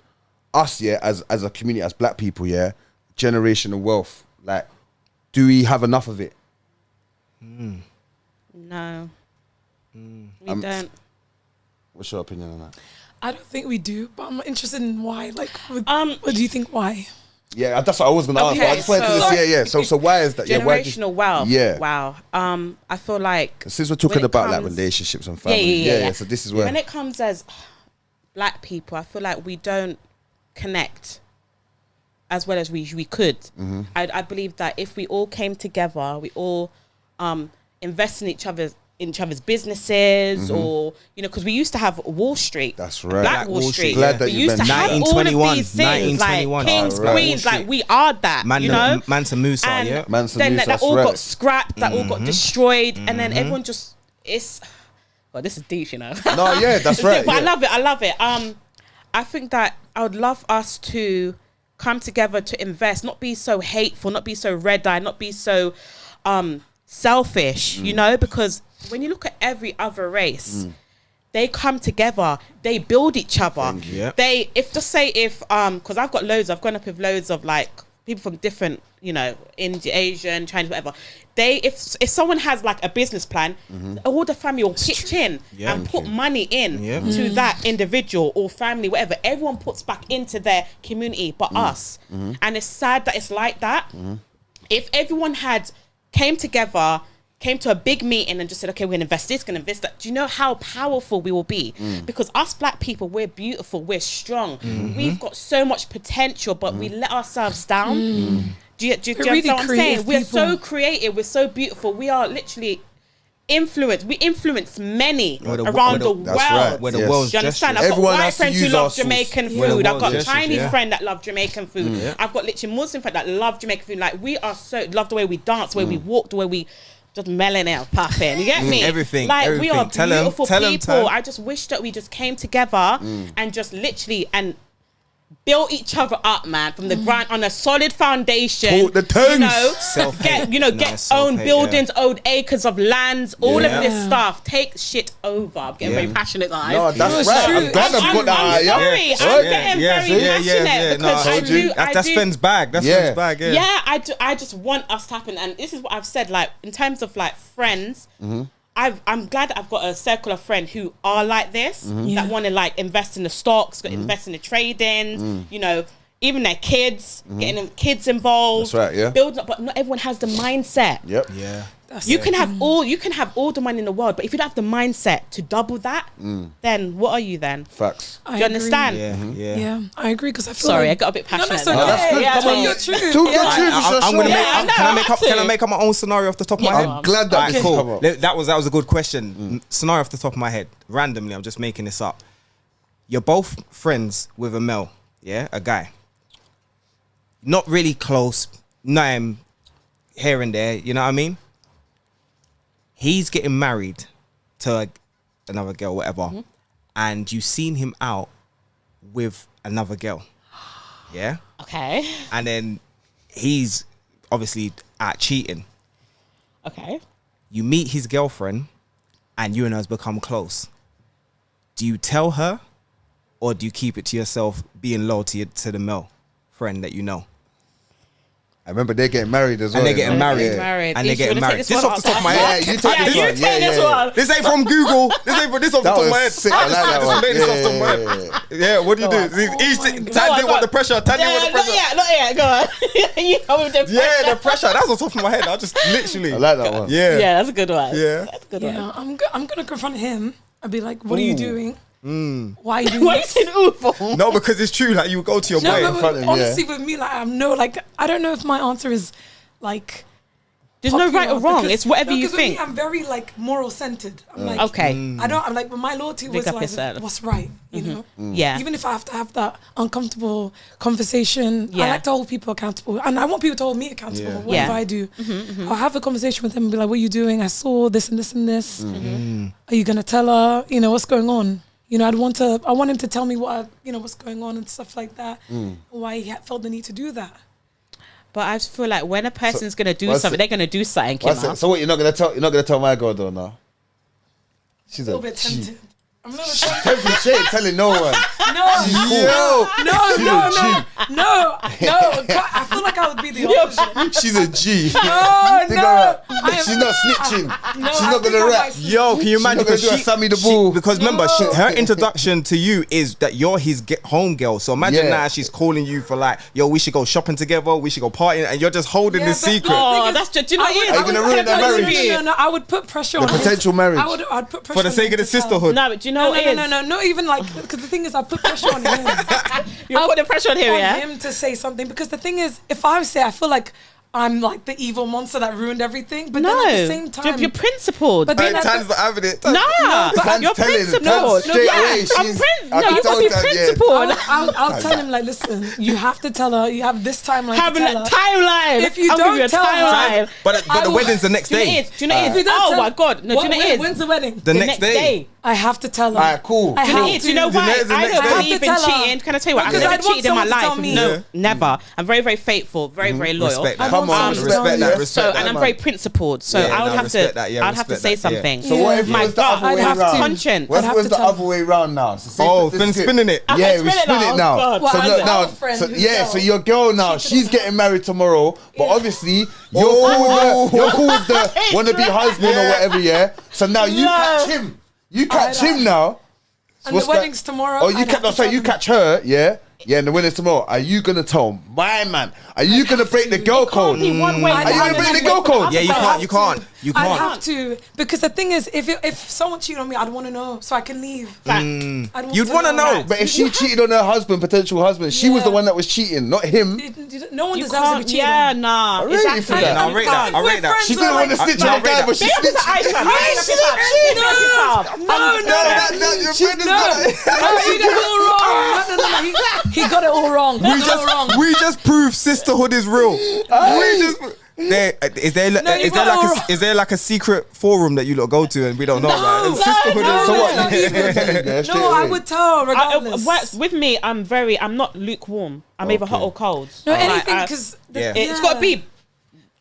us, yeah, as a community, as black people, yeah, generational wealth? Like, do we have enough of it? No, we don't. What's your opinion on that? I don't think we do, but I'm interested in why. Like, what do you think? Why? Yeah, that's what I was gonna ask. But I just wanted to see. So why is that? Generational wealth. Yeah. Wow. I feel like Since we're talking when it about like comes- relationships and family, yeah. So this is where when it comes as black people, I feel like we don't connect as well as we could. I believe that if we all came together, we all invest in each other's businesses, or because we used to have Wall Street. That's right. Black Wall Street. Glad that We you used to mentioned have that. all of 1921, these things like 1921. kings, All right. queens, like we are that. Mansa Musa, and yeah. Mansa then Musa, that all that's got right. scrapped, that all got destroyed, and then everyone just well, this is deep, No, yeah, that's It's right. deep, but Yeah. I love it. I think that I would love us to come together to invest, not be so hateful, not be so red eye, not be so selfish, you know, because when you look at every other race, they come together, they build each other. Yep. Because I've gone up with loads of like people from different, you know, Indian, Asian, Chinese, whatever. If someone has like a business plan, all the family will pitch in and put money in to that individual or family, whatever. Everyone puts back into their community, but us. And it's sad that it's like that. If everyone came together, came to a big meeting and just said, okay, we're gonna invest this, gonna invest that. Do you know how powerful we will be? Because us black people, we're beautiful, we're strong. We've got so much potential, but we let ourselves down. Do you understand what I'm saying? We're so creative, we're so beautiful. We are literally we influence many around the world. Right. Where the world's do you understand? I've got white friends who love Jamaican food. I've got Chinese friend that love Jamaican food. I've got literally Muslim friend that love Jamaican food. Like we are love the way we dance, the way we walk, the way we just melanin popping. You get me? Everything. Like we are beautiful people. Tell 'em. I just wish that we just came together and just literally build each other up, man, from the ground on a solid foundation. Talk the terms. Get own buildings, own acres of lands, all of this stuff. Take shit over. I'm getting very passionate, guys. No, that's right. I'm glad I've got that. I'm sorry. I'm getting very passionate because I do. That's Fenn's bag. That's Fenn's bag. Yeah, I just want us to happen, and this is what I've said. Like in terms of like friends. I'm glad that I've got a circle of friends who are like this, that want to like invest in the stocks, invest in the trading, you know, even their kids, getting them kids involved. That's right, yeah. Building up, but not everyone has the mindset. Yep. Yeah. You can have all the money in the world, but if you don't have the mindset to double that, then what are you then? Facts. Do you understand? Yeah, I agree because I feel Sorry, like, I got a bit passionate. No, that's okay. Come on, your truth. Talk your truth. I'm gonna Yeah, can I make up my own scenario off the top of my head? I'm glad that this cool. come up. That was a good question. Scenario off the top of my head, randomly. I'm just making this up. You're both friends with a male, a guy. Not really close. Name here and there. You know what I mean? He's getting married to another girl, whatever, and you've seen him out with another girl. Yeah. Okay. And then he's obviously out cheating. Okay. You meet his girlfriend and you and her's become close. Do you tell her or do you keep it to yourself, being loyal to the male friend that you know? I remember they're getting married as well. And they're getting married. And they're getting married. This off the top of my head. Yeah, you take this one. Yeah. This ain't from Google. This off the top of my head. Sick. I like that one. This off the top of my head. Yeah, what do you do? Tell me what the pressure. Tell me what the pressure. Not yet. Go on. You know with the pressure. Yeah, the pressure. That's on top of my head. I just literally. I like that one. Yeah. Yeah, that's a good one. Yeah. That's a good one. Yeah, I'm gonna confront him. I'd be like, "What are you doing? Why are you doing Why you this?" saying ooh for? No, because it's true. Like you go to your boy in front of him. Honestly, with me, like I don't know if my answer is like. There's no right or wrong. It's whatever you with think. Me, I'm very like moral centered. I'm like, okay. I'm like, but my loyalty was up like, yourself. what's right, you know? Yeah. Even if I have to have that uncomfortable conversation, Yeah. I like to hold people accountable, and I want people to hold me accountable. Yeah. Whatever I do, I'll have a conversation with him and be like, "What are you doing? I saw this and this and this. Are you gonna tell her? You know what's going on?" You know, I want him to tell me what's going on and stuff like that. Why he felt the need to do that. But I just feel like when a person's gonna do something, they're gonna do something. So what? You're not gonna tell my girl though now. She's A little bit tempted. I'm not tempting. She ain't telling no one. No. I feel like I would be the opposite. She's a G. No. She's not snitching. No, She's not gonna rap. Yo, can you imagine? She's not gonna do a Sammy the Bull. Because remember, her introduction to you is that you're his home girl. So imagine now she's calling you for like, yo, we should go shopping together, we should go partying, and you're just holding this secret. Oh, that's just. Do you know what it is? Are you gonna ruin their marriage? No, I would put pressure on The potential marriage. I'd put pressure For the sake of the sisterhood. No, but do you know what it is? No, not even like, because the thing is, I put pressure on him. You're putting pressure on him, yeah? him to say something, because the thing is, if I say, I feel like I'm like the evil monster that ruined everything, but then at the same time, you're principled. But then Tan's not having it. But you're principled. Straight away. You gotta be principled. I'll tell him like, listen, you have to tell her. You have this timeline. Having a timeline. If you don't tell her, but the wedding's the next day. Do you know it is? Oh my god! No, do you know it is? When's the wedding? The next day. I have to tell her. Alright, cool. I have to. Do you know why? The I next don't day. believe in cheating. Can I tell you what? I've Because never I'd want cheated in my someone to tell life. me. No, never. I'm very, very faithful. Very, very loyal. Respect that. I'd Come on, respect that. So, and I'm very principled. So I would have to. I'd have to say something. So what if it was the other way around? Conscience. What if it was the other way around now? Finn spinning it. Yeah, we spin it now. So look now. So your girl now, she's getting married tomorrow, but obviously you're cool with the wannabe husband or whatever. Yeah. So now you catch him. You catch him now. And the wedding's tomorrow. Oh, you catch her, yeah? Yeah, and the wedding's tomorrow. Are you gonna tell my man? Are you gonna break the girl code? Are you gonna break the girl code? Yeah, you can't. I'd have to, because the thing is, if someone cheated on me, I'd want to know so I can leave. You'd want to know. But if she cheated on her husband, potential husband, she was the one that was cheating, not him. No one deserves to be cheated on. Yeah, nah. Exactly. I'll rate that. She didn't want to snitch on the guy, but she snitched. He got it all wrong. We just proved sisterhood is real. Is there like a secret forum that you lot go to and we don't know about? Sisterhood is so what? No, I would tell regardless. With me, I'm not lukewarm. I'm either hot or cold. No, anything, because it's got to be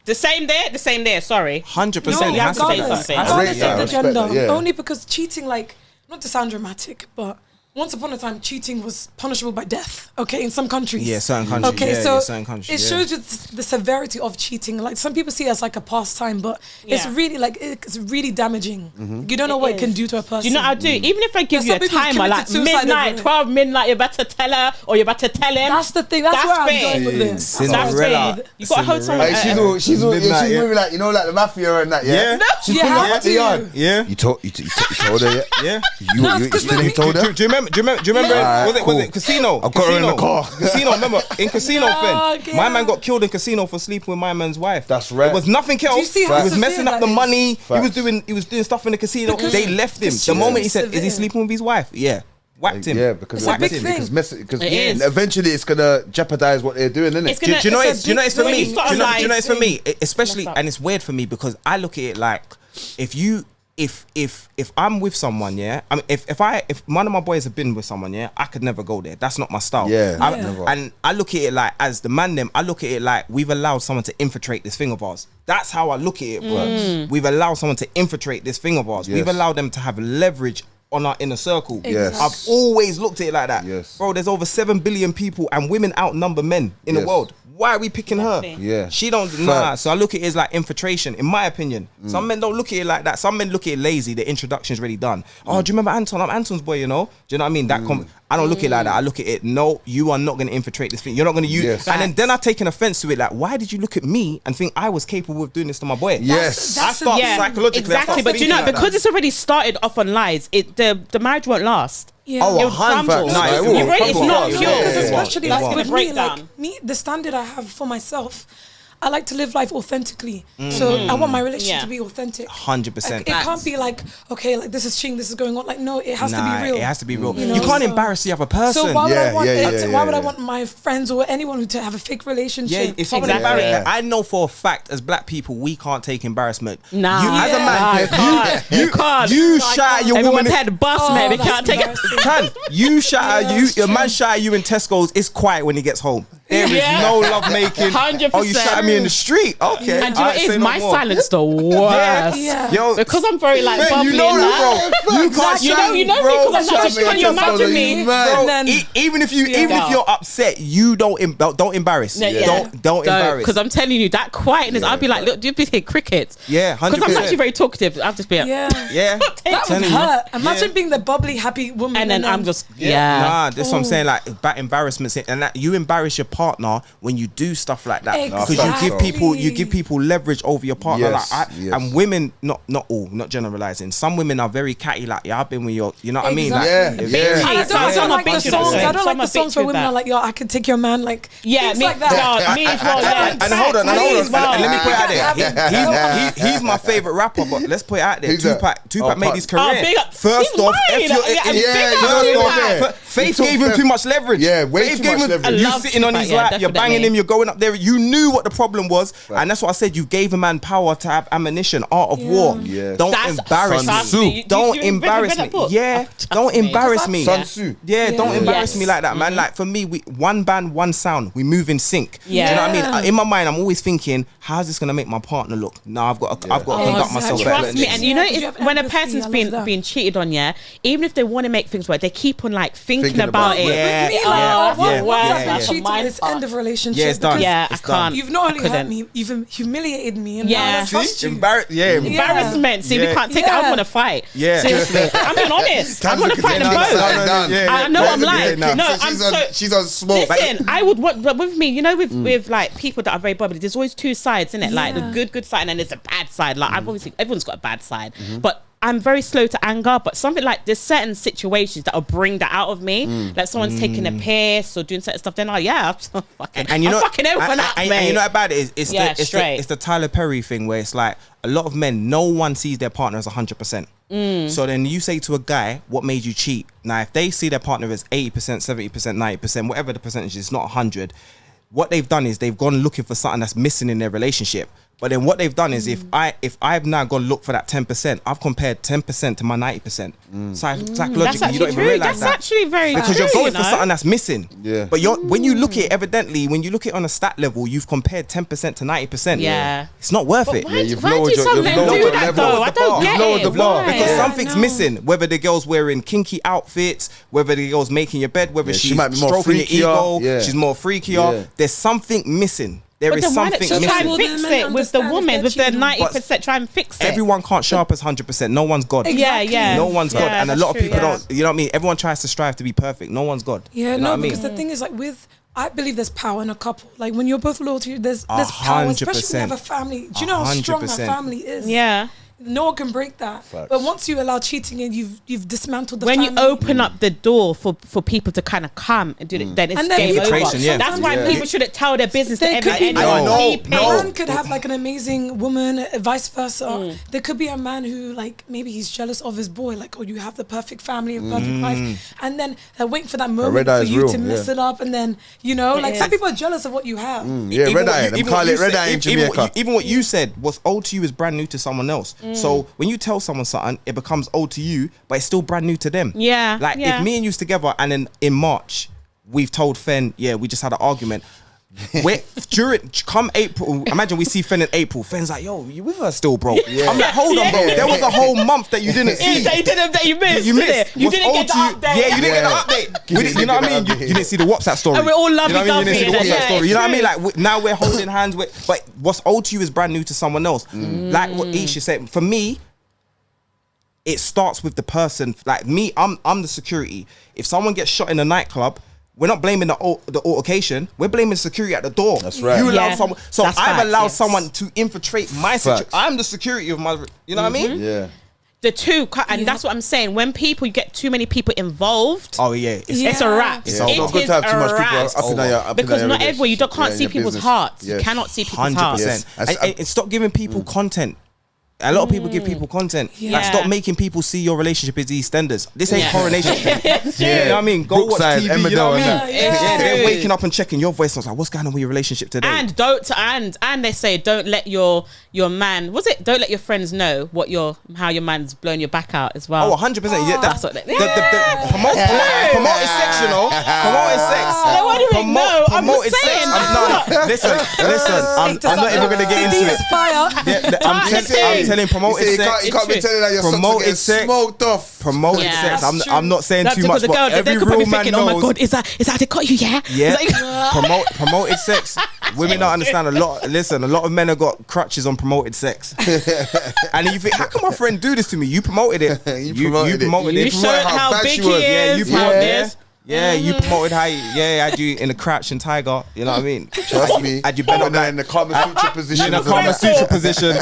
the same there. Sorry, 100%. You have to say something. Regardless of the gender, only because cheating, like, not to sound dramatic, but once upon a time, cheating was punishable by death. Okay, in some countries. Yeah, certain countries. Okay, certain countries. It shows you the severity of cheating. Like, some people see it as like a pastime, but it's really it's really damaging. You don't know what it can do to a person. You know what I'll do? Even if I give you a timer, like midnight, 12 midnight, you're about to tell her or you're about to tell him. That's the thing. That's where I'm going with this. Cinderella. You got to hold someone. She's moving like, you know, like the mafia and that. Yeah. She's pulling up the yard. Yeah. You told her yet? Yeah. You told her? Do you remember? Was it Casino? I've got her in the car. Casino, remember? In Casino, my man got killed in Casino for sleeping with my man's wife. That's right. It was nothing else. Do you see He how was messing up the money. Facts. He was doing stuff in the casino. They left him. The moment he said, "Is he sleeping with his wife?" Yeah. Whacked him. Yeah, because it's a big thing. Because eventually it's gonna jeopardize what they're doing, isn't it? Do you know it's for me? Do you know it's for me? me? Especially, and it's weird for me because I look at it like if I'm with someone, yeah, I mean, if one of my boys have been with someone, yeah, I could never go there. That's not my style. And I look at it like, as the man them, I look at it like we've allowed someone to infiltrate this thing of ours. That's how I look at it, bro. We've allowed someone to infiltrate this thing of ours. We've allowed them to have leverage on our inner circle. Yes. I've always looked at it like that. Yes. Bro, there's over 7 billion people and women outnumber men in the world. Why are we picking her? Yeah. She don't, nah. So I look at it as like infiltration, in my opinion. Some men don't look at it like that. Some men look at it lazy. The introduction's already done. Oh, do you remember Anton? I'm Anton's boy, you know? Do you know what I mean? I don't look at it like that. I look at it, no, you are not going to infiltrate this thing. You're not going to use. Yes. And then I've taken offense to it. Like, why did you look at me and think I was capable of doing this to my boy? Yes. I start psychologically. Exactly, but you know, because it's already started off on lies, the marriage won't last. Yeah. Oh, It'll crumble. It's not pure. Especially like with me, breakdown. like me, the standard I have for myself, I like to live life authentically. So I want my relationship to be authentic. 100%. Like, it can't be like, okay, like this is cheating, this is going on. Like, no, it has to be real. It has to be real. You know, You can't embarrass the other person. So why would I want why would I want my friends or anyone to have a fake relationship? Yeah, if someone embarrassed, I know for a fact, as black people, we can't take embarrassment. Nah. You, as a man, you can't. You shout at your woman. Everyone's head bust, man. We can't take it. You shout at your man shout at you in Tesco's. It's quiet when he gets home. There is no love making. 100%. Oh, you shout at me in the street. Okay. And you know what it is? My silence the worst. Yo, because I'm very like bubbly. You know that, bro. You can't shout. You know me because I'm not just when you imagine me. Bro, even if you're upset, you don't embarrass. Don't embarrass. Because I'm telling you, that quietness, I'll be like, look, do you think crickets? Yeah, 100%. Because I'm actually very talkative. I'll just be like, that would hurt. Imagine being the bubbly, happy woman. And then I'm just, Nah, that's what I'm saying. Like, that embarrassment, and that you embarrass your partner when you do stuff like that, because you give people leverage over your partner. And women, not all, not generalizing. Some women are very catty. Like, I've been with your, you know what I mean? Like, I don't like the songs. I don't like the songs where women are like, yo, I can take your man. Like, me like that. Me as well. And hold on. And let me put it out there. He's my favorite rapper, but let's put it out there. Tupac made his career. First off, Faith gave him too much leverage. Yeah, way too much leverage. You sitting on his slap, you're banging him, you're going up there. You knew what the problem was, and that's what I said. You gave a man power to have ammunition, art of war. Yeah. Don't embarrass me. Don't embarrass me. Yeah, don't embarrass me. Sun Tzu. Yeah, don't embarrass me like that, man. Like for me, we one band, one sound. We move in sync. Yeah. Do you know what I mean? In my mind, I'm always thinking, how's this gonna make my partner look? No, I've got to conduct myself better. Trust me, and you know, when a person's being cheated on, even if they want to make things work, they keep on like thinking about it. It's end of relationship. Yeah, it's done. Yeah, I can't. You've not only hurt me, you've humiliated me. And embarrassment. See, we can't take it. I want to fight. Yeah, seriously. I'm being honest. I want to fight them both. I know I'm lying. No, she's on smoke. Listen, I would want, but with me, you know, with like people that are very bubbly, there's always two sides, isn't it? Like the good side, and then there's a bad side. Like I've obviously, everyone's got a bad side, but I'm very slow to anger, but something like there's certain situations that will bring that out of me. Like someone's taking a piss or doing certain stuff, then I'm fucking everyone up, mate. And you know about it is it's the Tyler Perry thing where it's like a lot of men, no one sees their partner as 100%. So then you say to a guy, what made you cheat? Now, if they see their partner as 80%, 70%, 90%, whatever the percentage is, not 100, what they've done is they've gone looking for something that's missing in their relationship. But then what they've done is if I've now gone look for that 10%, I've compared 10% to my 90%. Psychologically, you don't even realize that. That's actually very true. Because you're going for something that's missing. Yeah. But when you look at it, evidently, when you look at it on a stat level, you've compared 10% to 90%. Yeah. It's not worth it. Why do some men do that though? I don't get it. Because something's missing. Whether the girl's wearing kinky outfits, whether the girl's making your bed, whether she's stroking your ego, she's more freakier. There's something missing. There is something missing. Try and fix it with the woman, with the 90%. Try and fix it. Everyone can't show up as 100%. No one's God. Exactly. No one's God. And a lot of people don't, you know what I mean? Everyone tries to strive to be perfect. No one's God. Yeah, you know what I mean? Because the thing is, like, I believe there's power in a couple. Like, when you're both loyal to you, there's power, especially when you have a family. Do you know how strong that family is? Yeah. No one can break that. Facts. But once you allow cheating and you've dismantled the family. family. When you open up the door for people to kind of come and do it, then it's game over. Yeah. That's why people shouldn't tell their business to everyone. A man could have like an amazing woman, vice versa. There could be a man who like maybe he's jealous of his boy, like, oh, you have the perfect family, a perfect wife, and then they're waiting for that moment for you to mess it up, and then like some people are jealous of what you have. Red eye. They call it red eye in Jamaica. Even what you said, what's old to you is brand new to someone else. So when you tell someone something, it becomes old to you, but it's still brand new to them. Yeah. Like if me and you's together, and then in March we've told Fen, we just had an argument. Come April, imagine we see Fen in April. Fen's like, yo, you with her still, bro? I'm like, hold on, bro. There was a whole month that you didn't see. That you missed. You missed. You didn't get the update. Yeah, you didn't get the update. You know what I mean? You didn't see the WhatsApp story. And we're all lovey dovey. You didn't see the WhatsApp story. You know what I mean? Like now we're holding hands. But what's old to you is brand new to someone else. Like what Isha said. For me, it starts with the person. Like me, I'm the security. If someone gets shot in a nightclub, we're not blaming the altercation. We're blaming security at the door. That's right. You allowed someone. So I've allowed someone to infiltrate my security. I'm the security of my. You know what I mean? Yeah. The two, and that's what I'm saying. When you get too many people involved, it's a wrap. It's not good to have too much people because not everywhere you can't see people's hearts. You cannot see people's hearts. 100%. And stop giving people content. A lot of people give people content. Like, stop making people see your relationship as EastEnders. This ain't Coronation Street. You know what I mean? Go watch TV. You know what I mean? They're waking up and checking your voice. I was like, what's going on with your relationship today? And they say don't let your man. Don't let your friends know how your man's blown your back out as well. Oh, 100%. Yeah, that's what they. Promoted sex, you know. Promoted sex. They won't even know. I'm just saying. Listen. I'm not even gonna get into it. I'm telling promoted sex. You can't be telling that your promoted sex. Smoked off. Promoted sex. I'm not saying too much, but every real man knows. Oh my god, is that they got you? Yeah. Promoted sex. Women don't understand a lot. Listen, a lot of men have got crutches on promoted sex. And you think, how can my friend do this to me? You promoted it. You promoted it. You showed how big he is. Yeah, you promoted this. Yeah, you promoted how I had you in a crouching tiger. You know what I mean? Trust me. Had you been on in the Kama Sutra position. In a Kama Sutra position.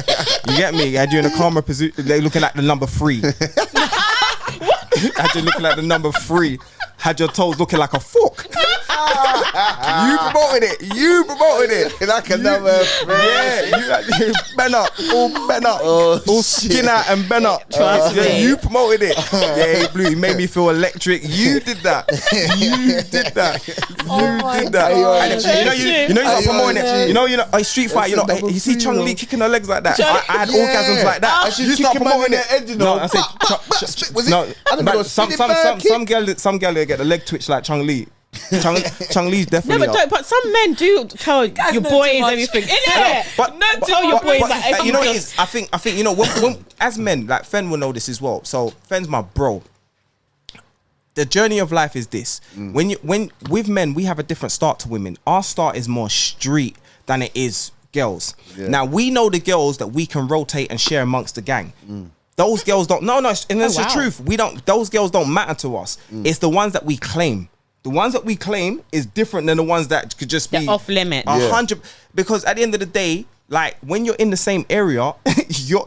You get me? I had you in a Kama position. They're looking at the number 3. Had you looking at the number 3. Had your toes looking like a fork. You promoted it. You promoted it. Like another Yeah, you bent up, all skin out and bent up. Trust me. You promoted it. Yeah, Blue, you made me feel electric. You did that. You did that. my You did that. God. And you know, you're promoting it. You know, a street fight. You know, That's a you see double Chung Lee three, kicking her legs like that. I had Yeah. orgasms like that. And she's You start kicking man promoting in it. the head, you know. No, I said, Was it? no. I don't know, But some girl they get the leg twitch like Chung Lee. Chung Lee's definitely. But some men do tell your know boys too much. everything. Yeah, But tell your boys that. you know what it is? I think you know when as men, like Fen will know this as well. So Fen's my bro. The journey of life is this: when with men, we have a different start to women. Our start is more street than it is girls. Yeah. Now we know the girls that we can rotate and share amongst the gang. Those girls don't. No, and that's the truth. We don't. Those girls don't matter to us. It's the ones that we claim. The ones that we claim is different than the ones that could just be They're off limit. 100. Because at the end of the day, like when you're in the same area,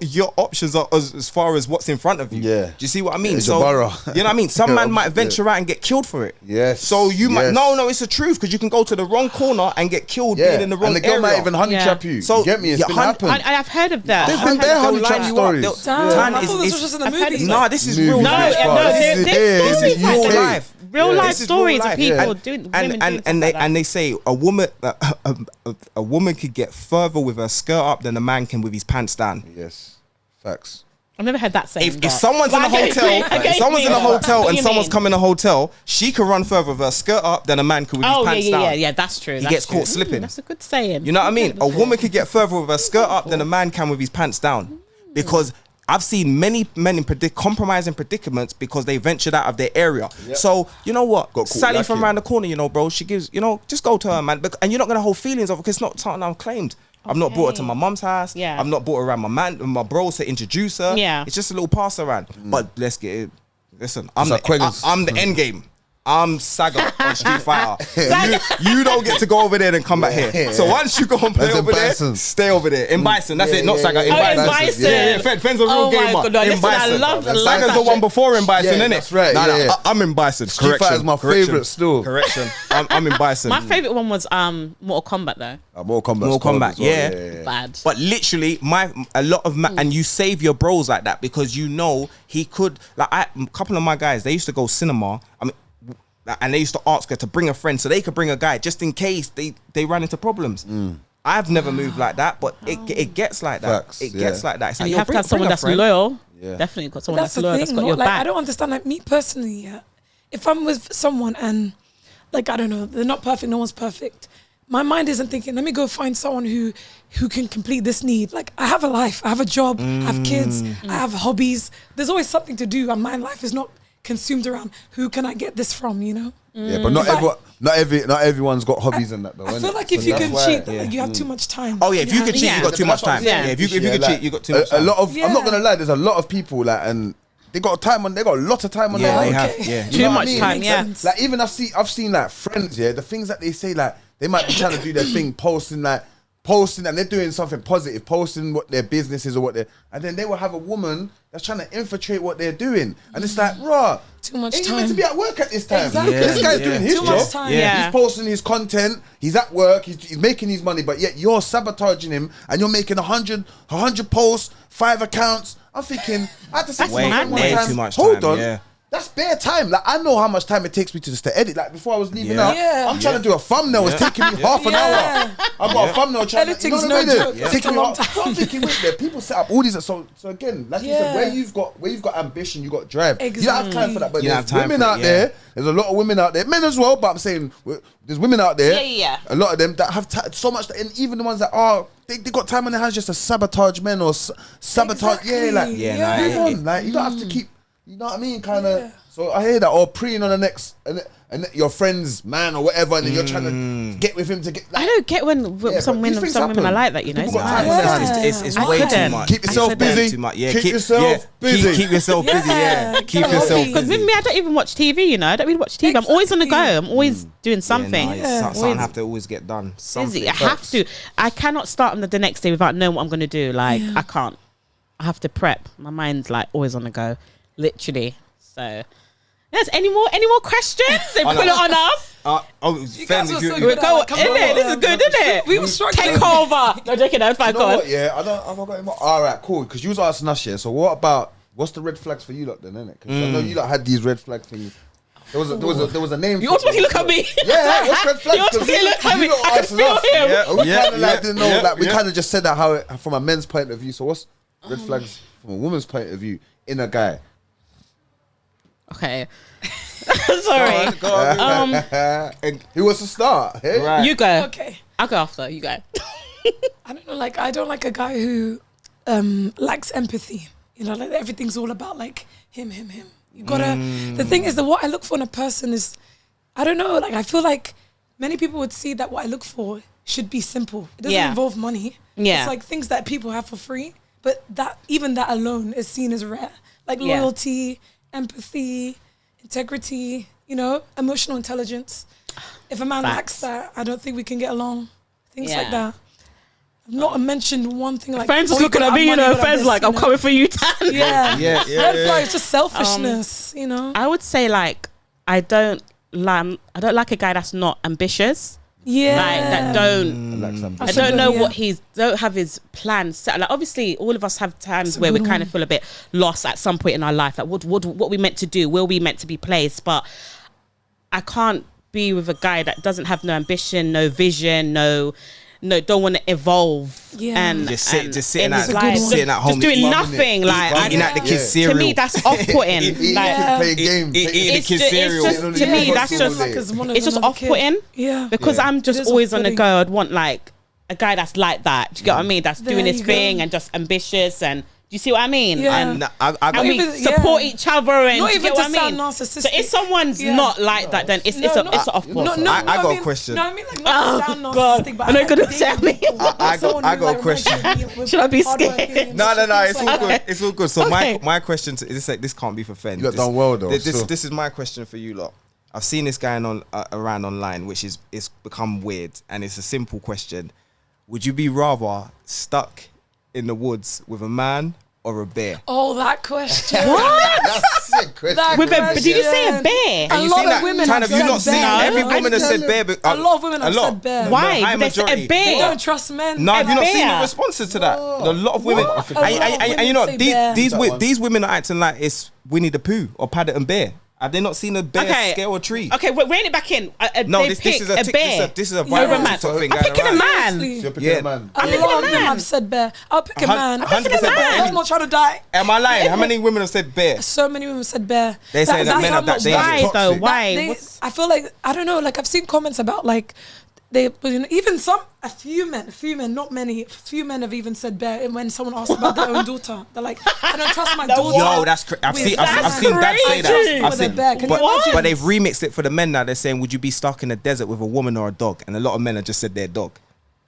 your options are as far as what's in front of you. Yeah. Do you see what I mean? It's So a borough. you know what I mean? Some man might Yeah. venture out and get killed for it. Yes. So you might Yes. no, it's the truth because you can go to the wrong corner and get killed Yeah. being in the wrong And the girl area. might even honey Yeah. trap you. So, You get me? It's yeah, been hun- happened. I've heard of that. There's I've been heard bare of honey that. trap stories. Damn, I thought this was just in the I've heard movies. it. Nah, this is Movies, real No, life. no, This is there's here. stories This is like real that. life. Real life This is real stories of life. people doing women doing stuff like that. and they say a woman could get further with her skirt up than a man can with his pants down. Yes. Facts. I've never heard that saying. If someone's in a hotel, if someone's in a hotel and someone's come in a hotel, she can run further with her skirt up than a man could with his Oh pants yeah, down. yeah, that's true. He That's gets true. caught slipping. That's a good saying. You know what I mean? A woman could get further with her skirt up than a man can with his pants down. Because I've seen many men in compromising predicaments because they ventured out of their area. Yep. So, you know what? Got caught Sally from lacking. around the corner, you know, bro, she gives, you know, just go to her, man. And you're not going to hold feelings of it because it's not something I've claimed. I've not brought her to my mum's house. Yeah. I've not brought her around my bros to introduce her. Yeah. It's just a little pass around. But let's get it. Listen, I'm like Quaggers. I'm the end game. I'm Saga on Street Fighter. you don't get to go over there and come back here. So once you go and play That's in over there, Bison. stay over there. In Bison, that's it, not Saga. In Oh, in Bison. Bison. Yeah, Fen's a real Oh my gamer. God, no, in listen, I Bison. love Saga's that the one shit. before in Bison, Yeah, innit? that's right, Nah, yeah. I'm in Bison. Street Correction. Fighter's my favourite still. Correction. I'm in Bison. My favorite one was Mortal Kombat though. Mortal Kombat. Mortal Kombat, yeah. Bad. But literally, a lot of and you save your bros like that because you know he could. Like a couple of my guys, they used to go cinema. I mean, and they used to ask her to bring a friend so they could bring a guy just in case they ran into problems. I've never moved like that, but it gets like that. Facts, It gets like that. It's And like, you yo, have to have bring someone a that's friend. loyal. Yeah. Definitely got someone That's that's the loyal. thing. That's got your Like, back. I don't understand. Like me personally, yeah. If I'm with someone and, like, I don't know, they're not perfect. No one's perfect. My mind isn't thinking, let me go find someone who can complete this need. Like, I have a life. I have a job. I have kids. I have hobbies. There's always something to do, and my life is not consumed around who can I get this from. You know. Yeah, but not everyone's got hobbies and that though. I innit? feel like So if you that's can why- cheat, like, you have too much time. Oh yeah, if you know could what I cheat, mean? you got too much time. Yeah. Yeah, if you could Yeah, cheat, you got too much a time. lot of. I'm not Yeah. gonna lie. There's a lot of people like, and they got time on. They got a lot of time on Yeah, their they hands. have. Yeah. You Too know what I much mean? time, Makes yeah. sense. Like even I've seen like friends, yeah, the things that they say, like they might be trying to do their thing, posting and they're doing something positive, posting what their business is or what they're, and then they will have a woman that's trying to infiltrate what they're doing, and it's like, rah, Too much ain't you time. meant to be at work at this time. Exactly. This guy's Yeah. doing his Too job. much time. Yeah. He's posting his content. He's at work. He's making his money, but yet you're sabotaging him, and you're making 100 posts, 5 accounts. I'm thinking, I had to say That's to my friend one madness. time, Way too much hold time, on. yeah. That's bare time. Like I know how much time it takes me to just to edit. Like before I was leaving Yeah. out, Yeah. I'm trying to do a thumbnail. It's taking me half an Yeah. hour. I've got a thumbnail trying to, Editing's you know no what I mean? joke. It's That's taking a me long half. So I'm thinking, wait there, people set up all these. So again, like you said, Yeah. where you've got ambition, you got drive. You don't have time Exactly. for that. But You don't there's have time women for it, out yeah. there. There's a lot of women out there, men as well. But I'm saying there's women out there. Yeah. A lot of them that have so much, and even the ones that are. They got time on their hands just to sabotage men or sabotage. Exactly. Yeah, like Yeah, nah, move it- on. Like you don't have to keep. You know what I mean? Kind of. So I hear that, or preying on the next, and your friend's man or whatever, and then you're trying to get with him to get. Like, I don't get when Yeah, some but these women things are happen. like that. You know. People It's got like, time on their Yeah. hands. It's I way too couldn't. much. Keep yourself It's way busy. too much. Yeah, Keep yourself busy. Keep yourself busy. Yeah, Yeah. keep Get a yourself hobby. Because busy. with me, I don't even watch TV. You know, I don't really watch TV. I'm always on the go. I'm always doing something. Yeah, Yeah. something Always have to always get done. Something. busy. I have to. I cannot start on the next day without knowing what I'm going to do. Like I can't. I have to prep. My mind's like always on the go, literally. So Yes. Any more questions? They put it on us. Fem, guys were if so you, good. Go Come in on. there. This is good, isn't it? We were struggling. Take over. No joking. That's fine. You Go know on. what, yeah, I got any more. All right, cool. Because you was asking us, yeah. So what's the red flags for you lot then, innit? Because I know you lot had these red flag things. There was a name. You automatically look at me. Yeah, what's red flags? You automatically look at me. You lot I can asking feel us. him. And we kind of like didn't know. yeah, Like we yeah. kind of just said that from a men's point of view. So what's red flags from a woman's point of view in a guy? Okay. Sorry. Go on. Who wants to start? Hey? Right. You go. Okay. I'll go after. You go. I don't know, like I don't like a guy who lacks empathy. You know, like everything's all about like him. You gotta. The thing is that what I look for in a person is, I don't know. Like I feel like many people would see that what I look for should be simple. It doesn't involve money. Yeah. It's like things that people have for free, but that even that alone is seen as rare. Like loyalty, empathy, integrity. You know, emotional intelligence. If a man lacks that, I don't think we can get along. Things like that. I've not mentioned one thing like. Friends just looking at me, you know. Friends like, I'm coming for you, Tan. Yeah, Yeah. Red flag is just selfishness, you know. I would say like I don't like a guy that's not ambitious. Yeah, Like that don't. I That's don't a know good, what don't have his plans set. Like obviously, all of us have times where we good kind of feel a bit lost at some point in our life. Like what we meant to do? Will we meant to be placed? But I can't be with a guy that doesn't have no ambition, no vision, no, don't want to evolve. Yeah. And Just and sitting in at his life, sitting at home, just doing eating- nothing. Like eating at the kids' cereal. to me, that's off-putting. Eating Like playing games. eating the it's kids' just, cereal. it's just to me Yeah. that's just it's just off-putting. Yeah, Because I'm It just is always on the off-putting. go. I'd want like a guy that's like that. Do you get what I mean? That's There doing his you go. thing and just ambitious and. Do you see what I mean? Yeah. And, No, I and got we even- support yeah. each other and Not do you even get to what I mean? sound narcissistic. So if someone's Yeah. not like that, then it's No, a not- it's off put. No, I got a mean, question. No, I mean like not to sound Oh, God. narcissistic, but I know like you're gonna dating tell me. people, like someone I who, got a like, question. reminds me of Should I be hardworking scared? and No, things it's all like good. that. It's all good. So Okay. my question to this can't be for Fen. You lot done well, though, This still. is my question for you lot. I've seen this going on around online, which is it's become weird, and it's a simple question. Would you be rather stuck in the woods with a man or a bear? Oh, that question. That's a sick question. That With a, question. did you say a bear? A You lot seen of that? women Tan, have have you said not seen? bear. Every woman has said bear. A lot of women have said bear. Why? high They said a majority. bear. They don't trust men. No, have you not seen bear. the responses to that? A lot of women, What? A lot of and you know women say bear. these women are acting like it's Winnie the Pooh or Paddington Bear. Have they not seen a bear Okay. scale a tree? Okay, wait, rein it back in. No, They this pick is a bear. this is a over viral a man. TikTok thing. I'm going picking a around. man. Seriously. You're picking Yeah. a man. A picking lot a of them man. have said bear. I'll pick a man. 100%. I'm not trying to die. Am I lying? How many women have said bear? So many women said bear. They say that that's men how are that much dangerous. Why Toxic. though? That Why? I feel like I don't know. Like I've seen comments about like they even a few men, not many. A few men have even said bear. And when someone asked about their own daughter, they're like, I don't trust my daughter. Yo, that's I've with seen that I've seen man. dads say that. crazy. I've With a seen, bear. Can you but, imagine? but they've remixed it for the men now. They're saying, would you be stuck in a desert with a woman or a dog? And a lot of men have just said their dog.